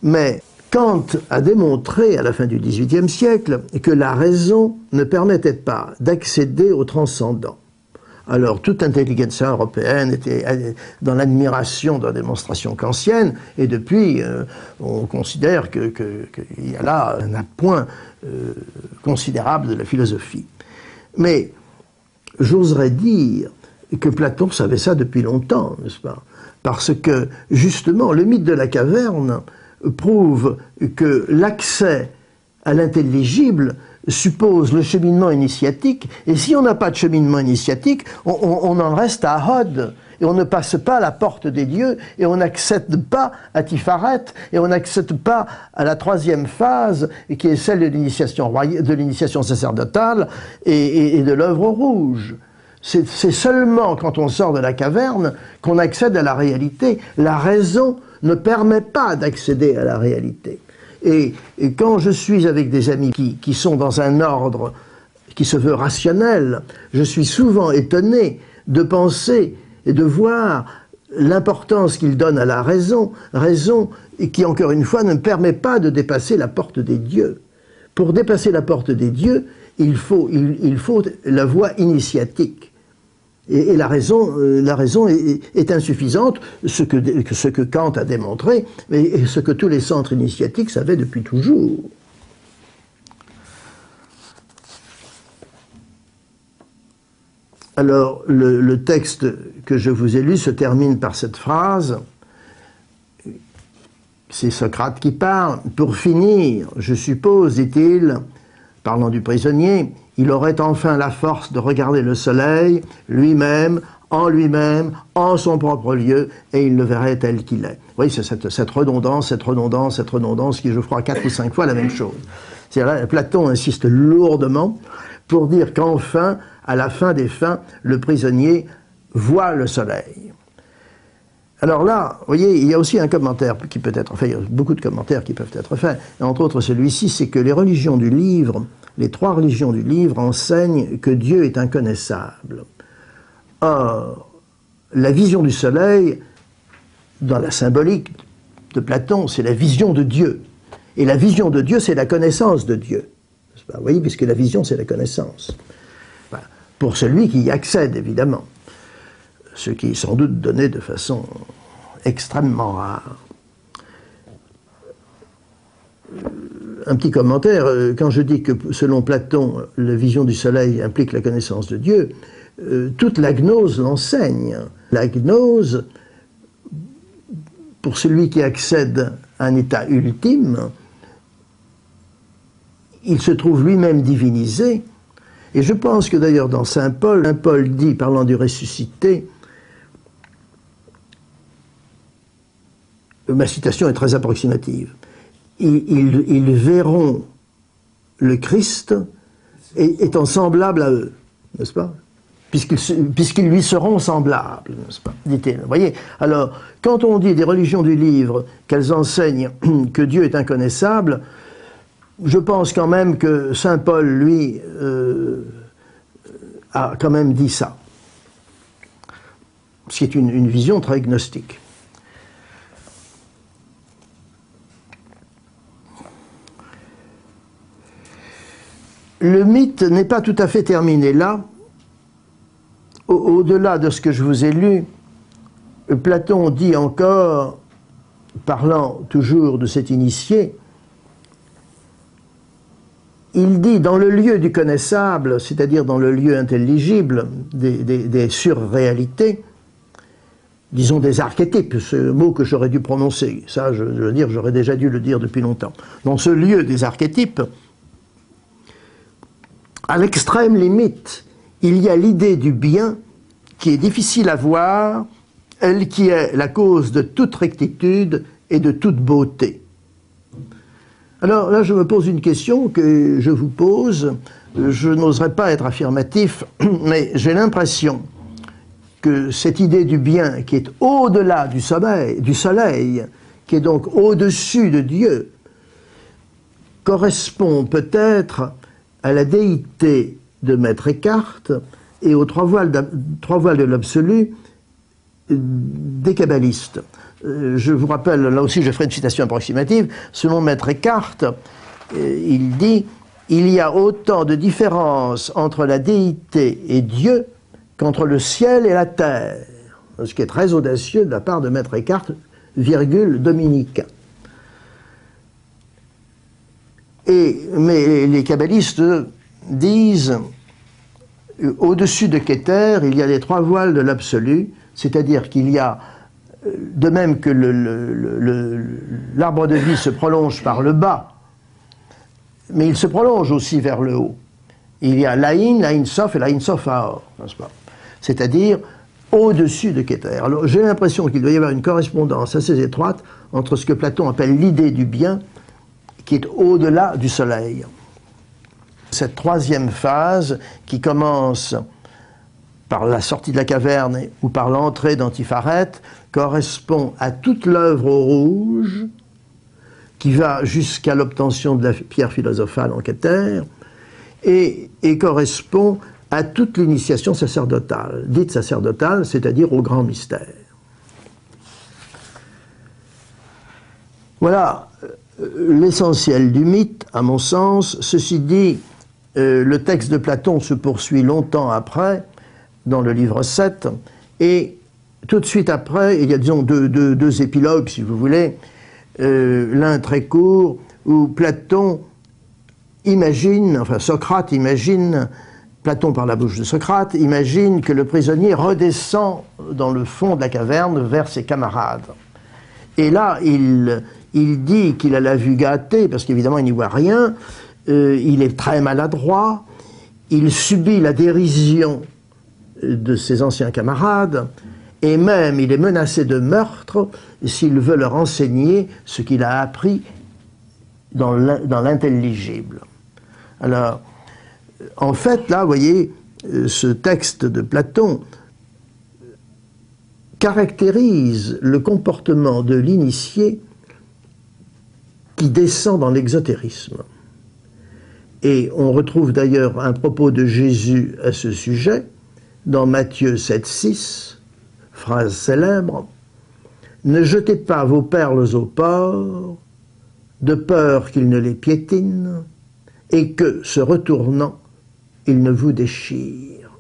Mais Kant a démontré à la fin du XVIIIe siècle que la raison ne permettait pas d'accéder au transcendant. Alors, toute intelligentsia européenne était dans l'admiration de la démonstration kantienne, et depuis, on considère qu'il y a là un appoint considérable de la philosophie. Mais j'oserais dire que Platon savait ça depuis longtemps, n'est-ce pas? Parce que, justement, le mythe de la caverne prouve que l'accès à l'intelligible suppose le cheminement initiatique, et si on n'a pas de cheminement initiatique, on en reste à Hod, et on ne passe pas la porte des dieux, et on n'accède pas à Tiferet, et on n'accède pas à la troisième phase, qui est celle de l'initiation sacerdotale et de l'œuvre rouge. C'est seulement quand on sort de la caverne qu'on accède à la réalité. La raison ne permet pas d'accéder à la réalité. Et quand je suis avec des amis qui sont dans un ordre qui se veut rationnel, je suis souvent étonné de penser et de voir l'importance qu'ils donnent à la raison, raison qui, encore une fois, ne permet pas de dépasser la porte des dieux. Pour dépasser la porte des dieux, il faut la voie initiatique. Et la raison est insuffisante, ce que Kant a démontré, et ce que tous les centres initiatiques savaient depuis toujours. Alors, le texte que je vous ai lu se termine par cette phrase. C'est Socrate qui parle. « Pour finir, je suppose, dit-il, parlant du prisonnier, il aurait enfin la force de regarder le soleil, lui-même, en lui-même, en son propre lieu, et il le verrait tel qu'il est. Vous voyez, c'est cette redondance qui, je crois, 4 ou 5 fois la même chose. C'est-à-dire, Platon insiste lourdement pour dire qu'enfin, à la fin des fins, le prisonnier voit le soleil. Alors là, vous voyez, il y a aussi un commentaire qui peut être fait, il y a beaucoup de commentaires qui peuvent être faits, et entre autres celui-ci, c'est que les religions du livre, les 3 religions du livre enseignent que Dieu est inconnaissable. Or, la vision du soleil, dans la symbolique de Platon, c'est la vision de Dieu. Et la vision de Dieu, c'est la connaissance de Dieu. Vous voyez, puisque la vision, c'est la connaissance. Enfin, pour celui qui y accède, évidemment. Ce qui est sans doute donné de façon extrêmement rare. Un petit commentaire, quand je dis que selon Platon, la vision du soleil implique la connaissance de Dieu, toute la gnose l'enseigne. La gnose, pour celui qui accède à un état ultime, il se trouve lui-même divinisé. Et je pense que d'ailleurs dans Saint Paul dit, parlant du ressuscité, ma citation est très approximative, ils verront le Christ étant semblable à eux, n'est-ce pas? Puisqu'ils lui seront semblables, n'est-ce pas, dit-il. Vous voyez, alors, quand on dit des religions du livre qu'elles enseignent que Dieu est inconnaissable, je pense quand même que Saint Paul, lui, a quand même dit ça. Ce qui est une vision très gnostique. Le mythe n'est pas tout à fait terminé là. Au-delà de ce que je vous ai lu, Platon dit encore, parlant toujours de cet initié, il dit dans le lieu du connaissable, c'est-à-dire dans le lieu intelligible des surréalités, disons des archétypes, ce mot que j'aurais dû prononcer, ça je veux dire, j'aurais déjà dû le dire depuis longtemps. Dans ce lieu des archétypes, à l'extrême limite, il y a l'idée du bien qui est difficile à voir, elle qui est la cause de toute rectitude et de toute beauté. Alors là, je me pose une question que je vous pose. Je n'oserais pas être affirmatif, mais j'ai l'impression que cette idée du bien qui est au-delà du soleil, qui est donc au-dessus de Dieu, correspond peut-être à la déité de Maître Eckhart et aux 3 voiles de l'absolu des kabbalistes. Je vous rappelle, là aussi je ferai une citation approximative, selon Maître Eckhart, il dit « Il y a autant de différence entre la déité et Dieu qu'entre le ciel et la terre », ce qui est très audacieux de la part de Maître Eckhart, virgule dominicain. Mais les kabbalistes disent au-dessus de Keter, il y a les 3 voiles de l'absolu, c'est-à-dire qu'il y a, de même que l'arbre de vie se prolonge par le bas, mais il se prolonge aussi vers le haut. Il y a l'Aïn, l'Aïn Sof et l'Aïn Sof Aor, n'est-ce pas? C'est-à-dire au-dessus de Keter. Alors j'ai l'impression qu'il doit y avoir une correspondance assez étroite entre ce que Platon appelle l'idée du bien, qui est au-delà du soleil. Cette 3e phase, qui commence par la sortie de la caverne ou par l'entrée d'Antipharet, correspond à toute l'œuvre au rouge, qui va jusqu'à l'obtention de la pierre philosophale en Keter, et correspond à toute l'initiation sacerdotale, dite sacerdotale, c'est-à-dire au grand mystère. Voilà l'essentiel du mythe, à mon sens. Ceci dit, le texte de Platon se poursuit longtemps après, dans le livre 7, et tout de suite après, il y a disons deux épilogues, si vous voulez, l'un très court, où Platon imagine, enfin Socrate imagine, Platon par la bouche de Socrate, imagine que le prisonnier redescend dans le fond de la caverne vers ses camarades. Et là, il dit qu'il a la vue gâtée, parce qu'évidemment il n'y voit rien, il est très maladroit, il subit la dérision de ses anciens camarades, et même il est menacé de meurtre s'il veut leur enseigner ce qu'il a appris dans l'intelligible. Alors, en fait, là, vous voyez, ce texte de Platon caractérise le comportement de l'initié qui descend dans l'exotérisme. Et on retrouve d'ailleurs un propos de Jésus à ce sujet dans Matthieu 7,6, phrase célèbre: « Ne jetez pas vos perles aux porcs, de peur qu'ils ne les piétinent, et que, se retournant, ils ne vous déchirent. »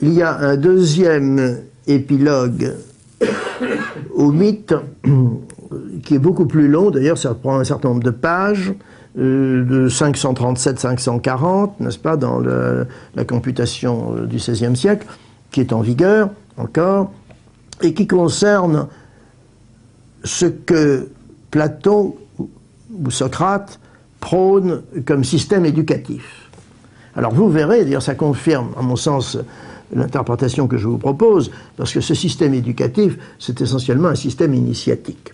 Il y a un deuxième épilogue au mythe qui est beaucoup plus long, d'ailleurs ça prend un certain nombre de pages, de 537-540, n'est-ce pas, dans la computation du XVIe siècle, qui est en vigueur encore, et qui concerne ce que Platon ou Socrate prône comme système éducatif. Alors vous verrez, d'ailleurs ça confirme, à mon sens, l'interprétation que je vous propose, parce que ce système éducatif, c'est essentiellement un système initiatique.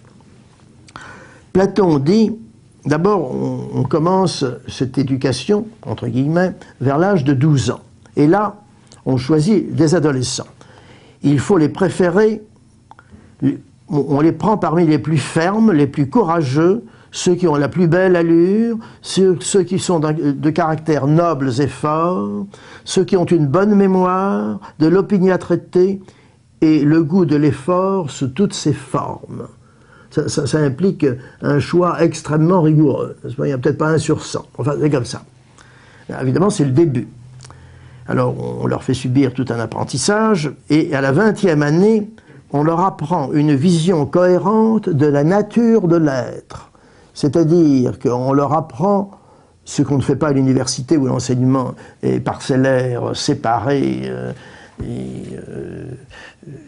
Platon dit, d'abord, on commence cette éducation, entre guillemets, vers l'âge de 12 ans. Et là, on choisit des adolescents. Il faut les préférer, on les prend parmi les plus fermes, les plus courageux, ceux qui ont la plus belle allure, ceux qui sont de caractère nobles et forts, ceux qui ont une bonne mémoire, de l'opiniâtreté et le goût de l'effort sous toutes ses formes. Ça implique un choix extrêmement rigoureux. Il n'y a peut-être pas 1 sur 100. Enfin, c'est comme ça. Évidemment, c'est le début. Alors, on leur fait subir tout un apprentissage, et à la 20e année, on leur apprend une vision cohérente de la nature de l'être. C'est-à-dire qu'on leur apprend ce qu'on ne fait pas à l'université où l'enseignement est parcellaire, séparé,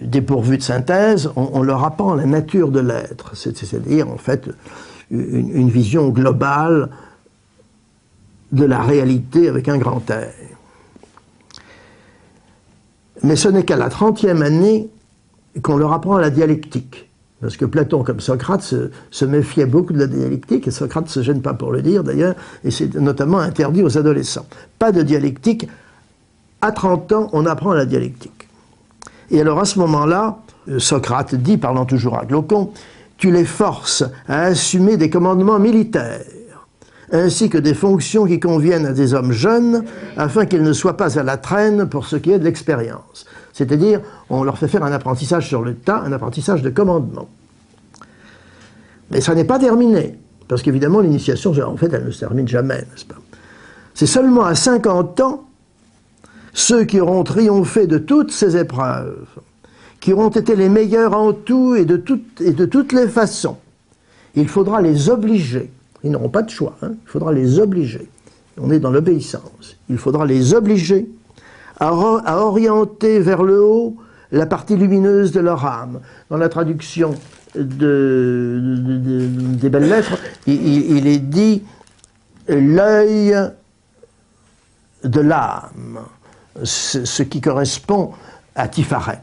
dépourvu de synthèse. On leur apprend la nature de l'être, c'est-à-dire en fait une vision globale de la réalité avec un grand R. Mais ce n'est qu'à la 30e année qu'on leur apprend la dialectique. Parce que Platon, comme Socrate, se méfiait beaucoup de la dialectique, et Socrate ne se gêne pas pour le dire d'ailleurs, et c'est notamment interdit aux adolescents. Pas de dialectique. À 30 ans, on apprend la dialectique. Et alors à ce moment-là, Socrate dit, parlant toujours à Glaucon, « Tu les forces à assumer des commandements militaires, ainsi que des fonctions qui conviennent à des hommes jeunes, afin qu'ils ne soient pas à la traîne pour ce qui est de l'expérience. » C'est-à-dire, on leur fait faire un apprentissage sur le tas, un apprentissage de commandement. Mais ça n'est pas terminé, parce qu'évidemment, l'initiation, en fait, elle ne se termine jamais, n'est-ce pas? C'est seulement à 50 ans, ceux qui auront triomphé de toutes ces épreuves, qui auront été les meilleurs en tout et de toutes les façons, il faudra les obliger. Ils n'auront pas de choix, hein, il faudra les obliger. On est dans l'obéissance. Il faudra les obliger à orienter vers le haut la partie lumineuse de leur âme. Dans la traduction des belles lettres, il est dit l'œil de l'âme, ce qui correspond à Tiferet.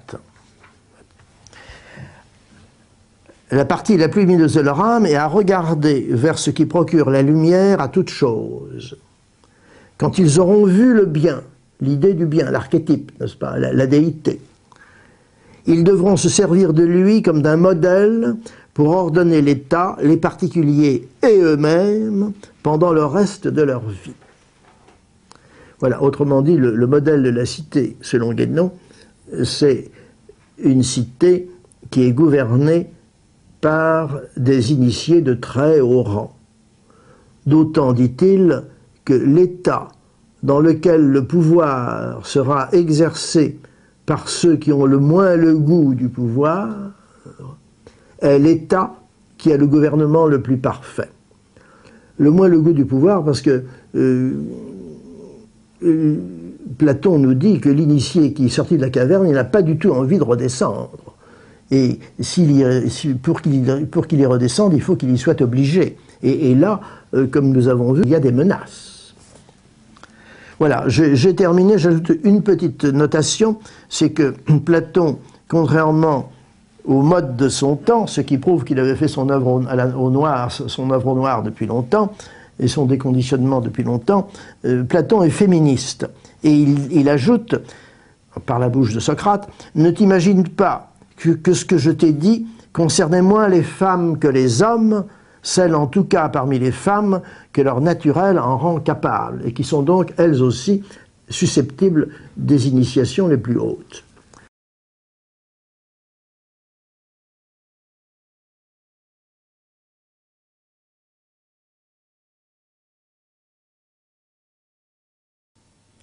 La partie la plus lumineuse de leur âme est à regarder vers ce qui procure la lumière à toute chose. Quand ils auront vu le bien, l'idée du bien, l'archétype, n'est-ce pas, la déité, ils devront se servir de lui comme d'un modèle pour ordonner l'État, les particuliers et eux-mêmes pendant le reste de leur vie. Voilà, autrement dit, le modèle de la cité, selon Guénon, c'est une cité qui est gouvernée par des initiés de très haut rang. D'autant, dit-il, que l'État dans lequel le pouvoir sera exercé par ceux qui ont le moins le goût du pouvoir est l'État qui a le gouvernement le plus parfait. Le moins le goût du pouvoir parce que Platon nous dit que l'initié qui est sorti de la caverne, il n'a pas du tout envie de redescendre. Et pour qu'il y redescende, il faut qu'il y soit obligé. Et là, comme nous avons vu, il y a des menaces. Voilà, j'ai terminé, j'ajoute une petite notation, c'est que Platon, contrairement au mode de son temps, ce qui prouve qu'il avait fait son œuvre au noir, son œuvre au noir depuis longtemps, et son déconditionnement depuis longtemps, Platon est féministe. Et il ajoute, par la bouche de Socrate, « Ne t'imagine pas que ce que je t'ai dit concernait moins les femmes que les hommes, celles en tout cas parmi les femmes que leur naturel en rend capables, et qui sont donc elles aussi susceptibles des initiations les plus hautes. »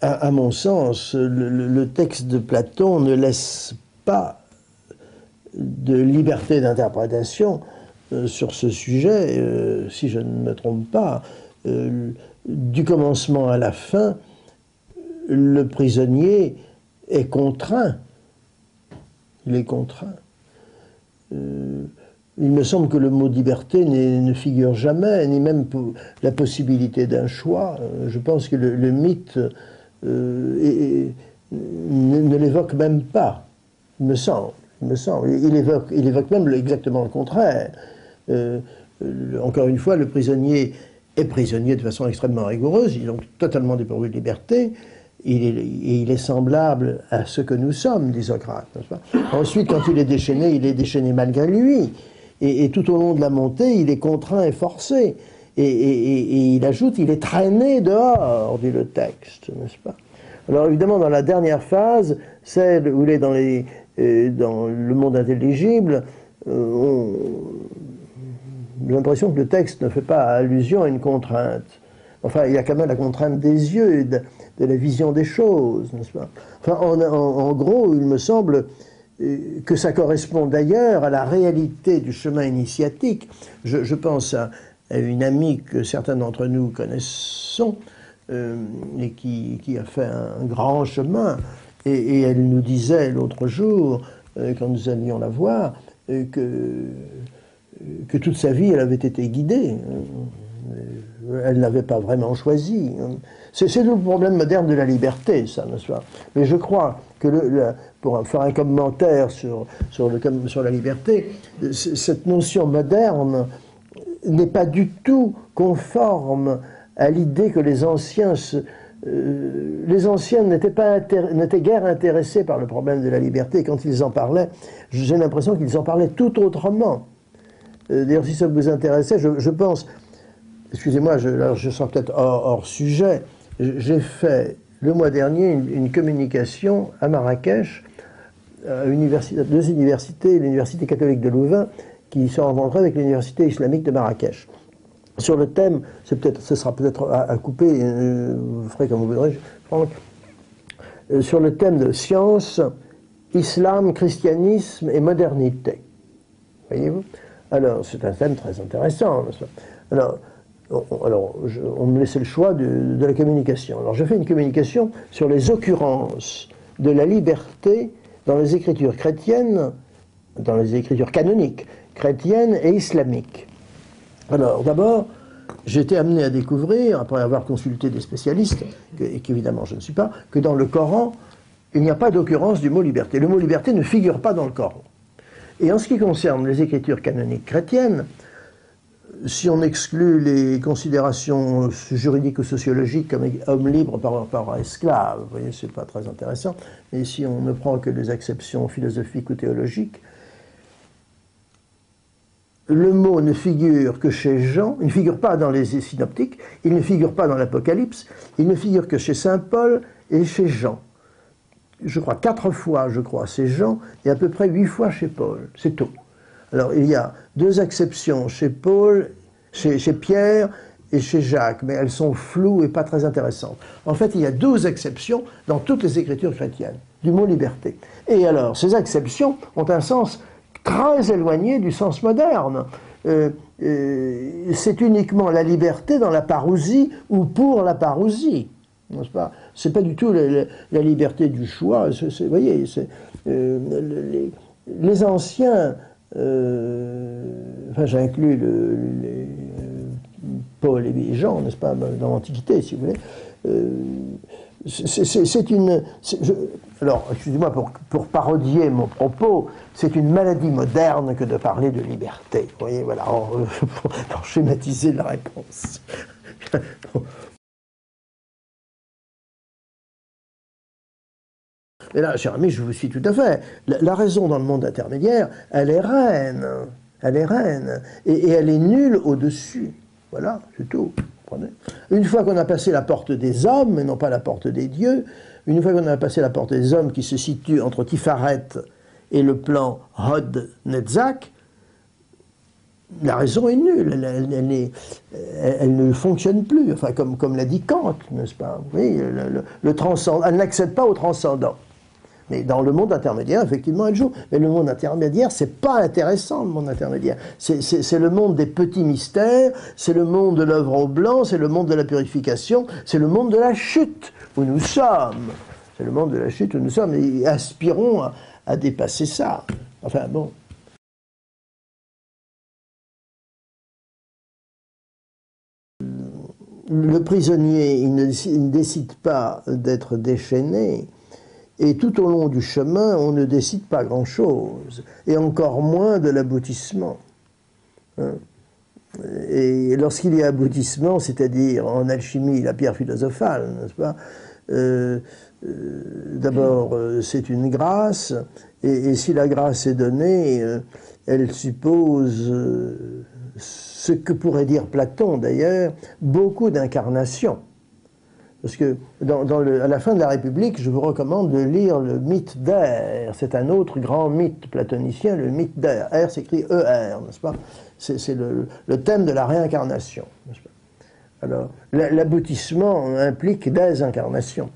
À mon sens, le texte de Platon ne laisse pas de liberté d'interprétation sur ce sujet, si je ne me trompe pas. Du commencement à la fin, le prisonnier est contraint. Il est contraint. Il me semble que le mot liberté ne figure jamais, ni même la possibilité d'un choix. Je pense que le mythe ne l'évoque même pas, il me semble. Il évoque même exactement le contraire. Encore une fois, le prisonnier est prisonnier de façon extrêmement rigoureuse, il est donc totalement dépourvu de liberté, il est semblable à ce que nous sommes, dit Socrate, n'est-ce pas? Ensuite, quand il est déchaîné malgré lui, et tout au long de la montée, il est contraint et forcé. Et il ajoute, il est traîné dehors, dit le texte, n'est-ce pas? Alors évidemment, dans la dernière phase, celle où il est dans le monde intelligible, j'ai l'impression que le texte ne fait pas allusion à une contrainte. Enfin, il y a quand même la contrainte des yeux, de la vision des choses, n'est-ce pas? Enfin, en gros, il me semble que ça correspond d'ailleurs à la réalité du chemin initiatique. Je pense à une amie que certains d'entre nous connaissons, et qui a fait un grand chemin, et elle nous disait l'autre jour, quand nous allions la voir, que toute sa vie elle avait été guidée. Elle n'avait pas vraiment choisi. C'est le problème moderne de la liberté, ça, n'est-ce pas? Mais je crois que, pour faire un commentaire sur la liberté, cette notion moderne n'est pas du tout conforme à l'idée que les anciens n'étaient guère intéressés par le problème de la liberté. Quand ils en parlaient, j'ai l'impression qu'ils en parlaient tout autrement. D'ailleurs, si ça vous intéressait, je pense, excusez-moi, je sens peut-être hors sujet, j'ai fait le mois dernier une communication à Marrakech, à deux universités, l'université catholique de Louvain, qui se rencontraient avec l'université islamique de Marrakech. Sur le thème, ce sera peut-être à couper, vous ferez comme vous voudrez, Franck, sur le thème de science, islam, christianisme et modernité. Voyez-vous? Alors, c'est un thème très intéressant. Alors, on me laissait le choix de la communication. Alors, je fais une communication sur les occurrences de la liberté dans les écritures chrétiennes, dans les écritures canoniques, chrétiennes et islamiques. Alors, d'abord, j'ai été amené à découvrir, après avoir consulté des spécialistes, et qu'évidemment je ne suis pas, que dans le Coran, il n'y a pas d'occurrence du mot liberté. Le mot liberté ne figure pas dans le Coran. Et en ce qui concerne les écritures canoniques chrétiennes, si on exclut les considérations juridiques ou sociologiques comme homme libre par rapport à esclave, vous voyez, c'est pas très intéressant, mais si on ne prend que les acceptions philosophiques ou théologiques, le mot ne figure que chez Jean, il ne figure pas dans les synoptiques, il ne figure pas dans l'Apocalypse, il ne figure que chez saint Paul et chez Jean. Je crois 4 fois, c'est Jean, et à peu près 8 fois chez Paul, c'est tout. Alors il y a 2 exceptions chez Paul, chez Pierre et chez Jacques, mais elles sont floues et pas très intéressantes. En fait, il y a 12 exceptions dans toutes les écritures chrétiennes, du mot liberté. Et alors, ces exceptions ont un sens très éloigné du sens moderne. C'est uniquement la liberté dans la parousie ou pour la parousie, n'est-ce pas? C'est pas du tout la liberté du choix. Vous voyez, les anciens, enfin j'inclus Paul et Jean, n'est-ce pas, dans l'Antiquité, si vous voulez, c'est une... alors, excusez-moi pour parodier mon propos, c'est une maladie moderne que de parler de liberté. Vous voyez, voilà, pour schématiser la réponse. Et là, cher ami, je vous suis tout à fait. La raison dans le monde intermédiaire, elle est reine. Elle est reine. Et elle est nulle au-dessus. Voilà, c'est tout. Une fois qu'on a passé la porte des hommes, et non pas la porte des dieux, une fois qu'on a passé la porte des hommes qui se situe entre Tifaret et le plan Hod-Netzach, la raison est nulle, elle ne fonctionne plus, enfin, comme l'a dit Kant, n'est-ce pas? Oui, le transcendant, elle n'accède pas au transcendant. Mais dans le monde intermédiaire, effectivement, elle joue. Mais le monde intermédiaire, c'est pas intéressant, le monde intermédiaire. C'est le monde des petits mystères, c'est le monde de l'œuvre au blanc, c'est le monde de la purification, c'est le monde de la chute où nous sommes. C'est le monde de la chute où nous sommes, et aspirons à dépasser ça. Enfin, bon. Le prisonnier, il ne décide pas d'être déchaîné. Et tout au long du chemin, on ne décide pas grand-chose, et encore moins de l'aboutissement. Et lorsqu'il y a aboutissement, c'est-à-dire en alchimie, la pierre philosophale, n'est-ce pas? D'abord, c'est une grâce, et si la grâce est donnée, elle suppose, ce que pourrait dire Platon d'ailleurs, beaucoup d'incarnation. Parce que à la fin de la République, je vous recommande de lire le mythe d'Air. C'est un autre grand mythe platonicien, le mythe d'Air. Air s'écrit E-R, n'est-ce pas? C'est le thème de la réincarnation, n'est-ce pas? Alors, l'aboutissement implique des incarnations.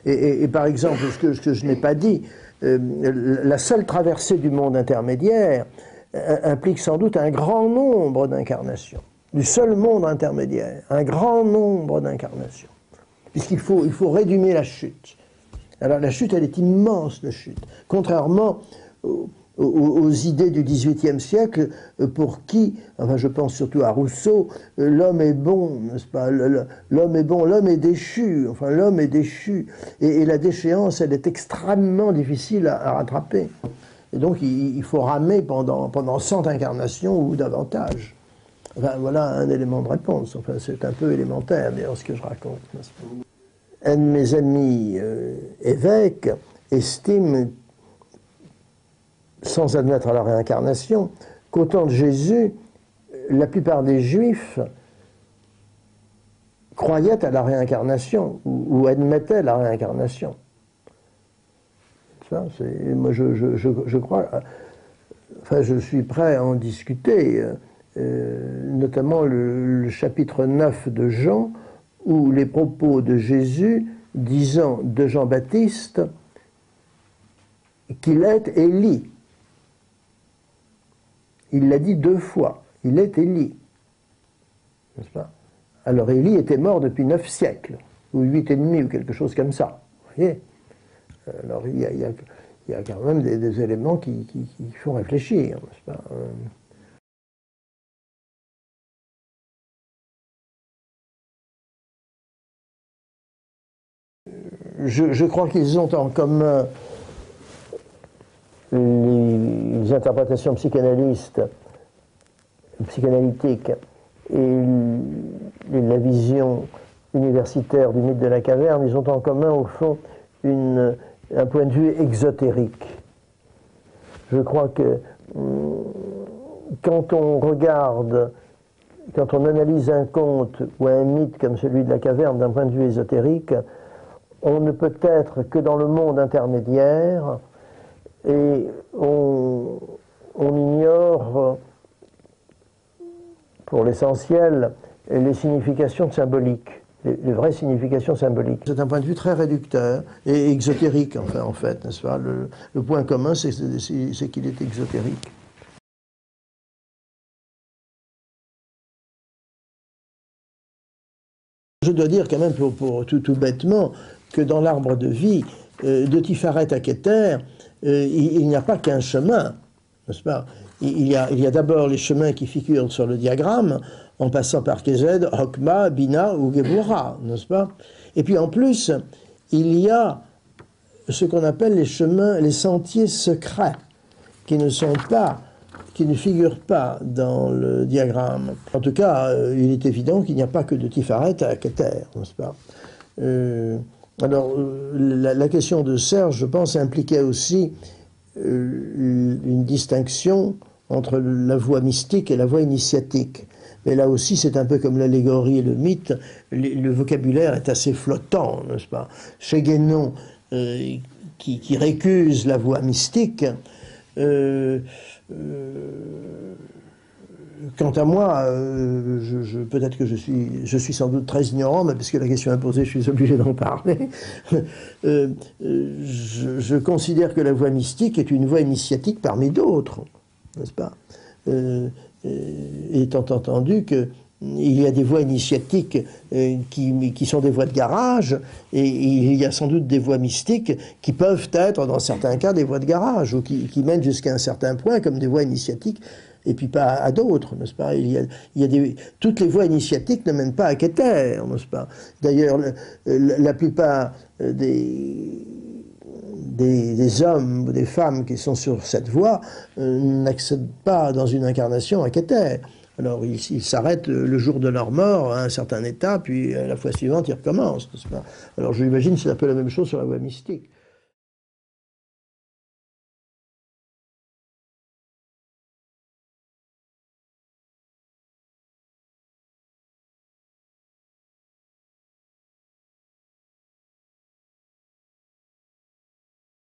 Et par exemple, ce que je n'ai pas dit, la seule traversée du monde intermédiaire implique sans doute un grand nombre d'incarnations. Du seul monde intermédiaire, un grand nombre d'incarnations. Puisqu'il faut rédumer la chute. Alors la chute, elle est immense, la chute. Contrairement aux idées du XVIIIe siècle, pour qui, enfin je pense surtout à Rousseau, l'homme est bon, n'est-ce pas? L'homme est bon, l'homme est déchu, enfin l'homme est déchu. Et la déchéance, elle est extrêmement difficile à rattraper. Et donc il faut ramer pendant 100 incarnations ou davantage. Enfin, voilà un élément de réponse. Enfin, c'est un peu élémentaire, d'ailleurs, ce que je raconte. Un de mes amis évêques estime, sans admettre la réincarnation, qu'au temps de Jésus, la plupart des Juifs croyaient à la réincarnation ou admettaient la réincarnation. Ça, moi, je crois... Enfin, je suis prêt à en discuter... notamment le chapitre 9 de Jean, où les propos de Jésus disant de Jean-Baptiste qu'il est Élie. Il l'a dit 2 fois, il est Élie. N'est-ce pas? Alors Élie était mort depuis 9 siècles, ou 8 et demi, ou quelque chose comme ça. Vous voyez? Alors il y a quand même des éléments qui font réfléchir, n'est-ce pas? Je crois qu'ils ont en commun les interprétations psychanalytiques et la vision universitaire du mythe de la caverne. Ils ont en commun, au fond, un point de vue exotérique. Je crois que quand on regarde, quand on analyse un conte ou un mythe comme celui de la caverne d'un point de vue ésotérique, on ne peut être que dans le monde intermédiaire et on ignore, pour l'essentiel, les significations symboliques, les vraies significations symboliques. C'est un point de vue très réducteur et exotérique, enfin, en fait, n'est-ce pas? Le point commun, c'est qu'il est exotérique. Je dois dire quand même, pour tout bêtement, que dans l'arbre de vie, de Tifaret à Keter, il n'y a pas qu'un chemin, n'est-ce pas? Il y a d'abord les chemins qui figurent sur le diagramme, en passant par Kezed, Hokma, Bina ou Gebura, n'est-ce pas? Et puis en plus, il y a ce qu'on appelle les chemins, les sentiers secrets, qui ne figurent pas dans le diagramme. En tout cas, il est évident qu'il n'y a pas que de Tiferet à Keter, n'est-ce pas? La question de Serge, je pense, impliquait aussi une distinction entre la voie mystique et la voie initiatique. Mais là aussi, c'est un peu comme l'allégorie et le mythe, le vocabulaire est assez flottant, n'est-ce pas? Chez Guénon, qui récuse la voie mystique, quant à moi, peut-être que je suis sans doute très ignorant, mais puisque la question est posée, je suis obligé d'en parler. Je considère que la voie mystique est une voie initiatique parmi d'autres, n'est-ce pas? Étant entendu que il y a des voies initiatiques qui sont des voies de garage, et il y a sans doute des voies mystiques qui peuvent être, dans certains cas, des voies de garage, ou qui mènent jusqu'à un certain point, comme des voies initiatiques, et puis pas à d'autres, n'est-ce pas? Toutes les voies initiatiques ne mènent pas à Keter, n'est-ce pas? D'ailleurs, la plupart des hommes ou des femmes qui sont sur cette voie n'accèdent pas dans une incarnation à Keter. Alors, ils s'arrêtent le jour de leur mort à un certain état, puis la fois suivante, ils recommencent, n'est-ce pas? Alors, je l'imagine, c'est un peu la même chose sur la voie mystique.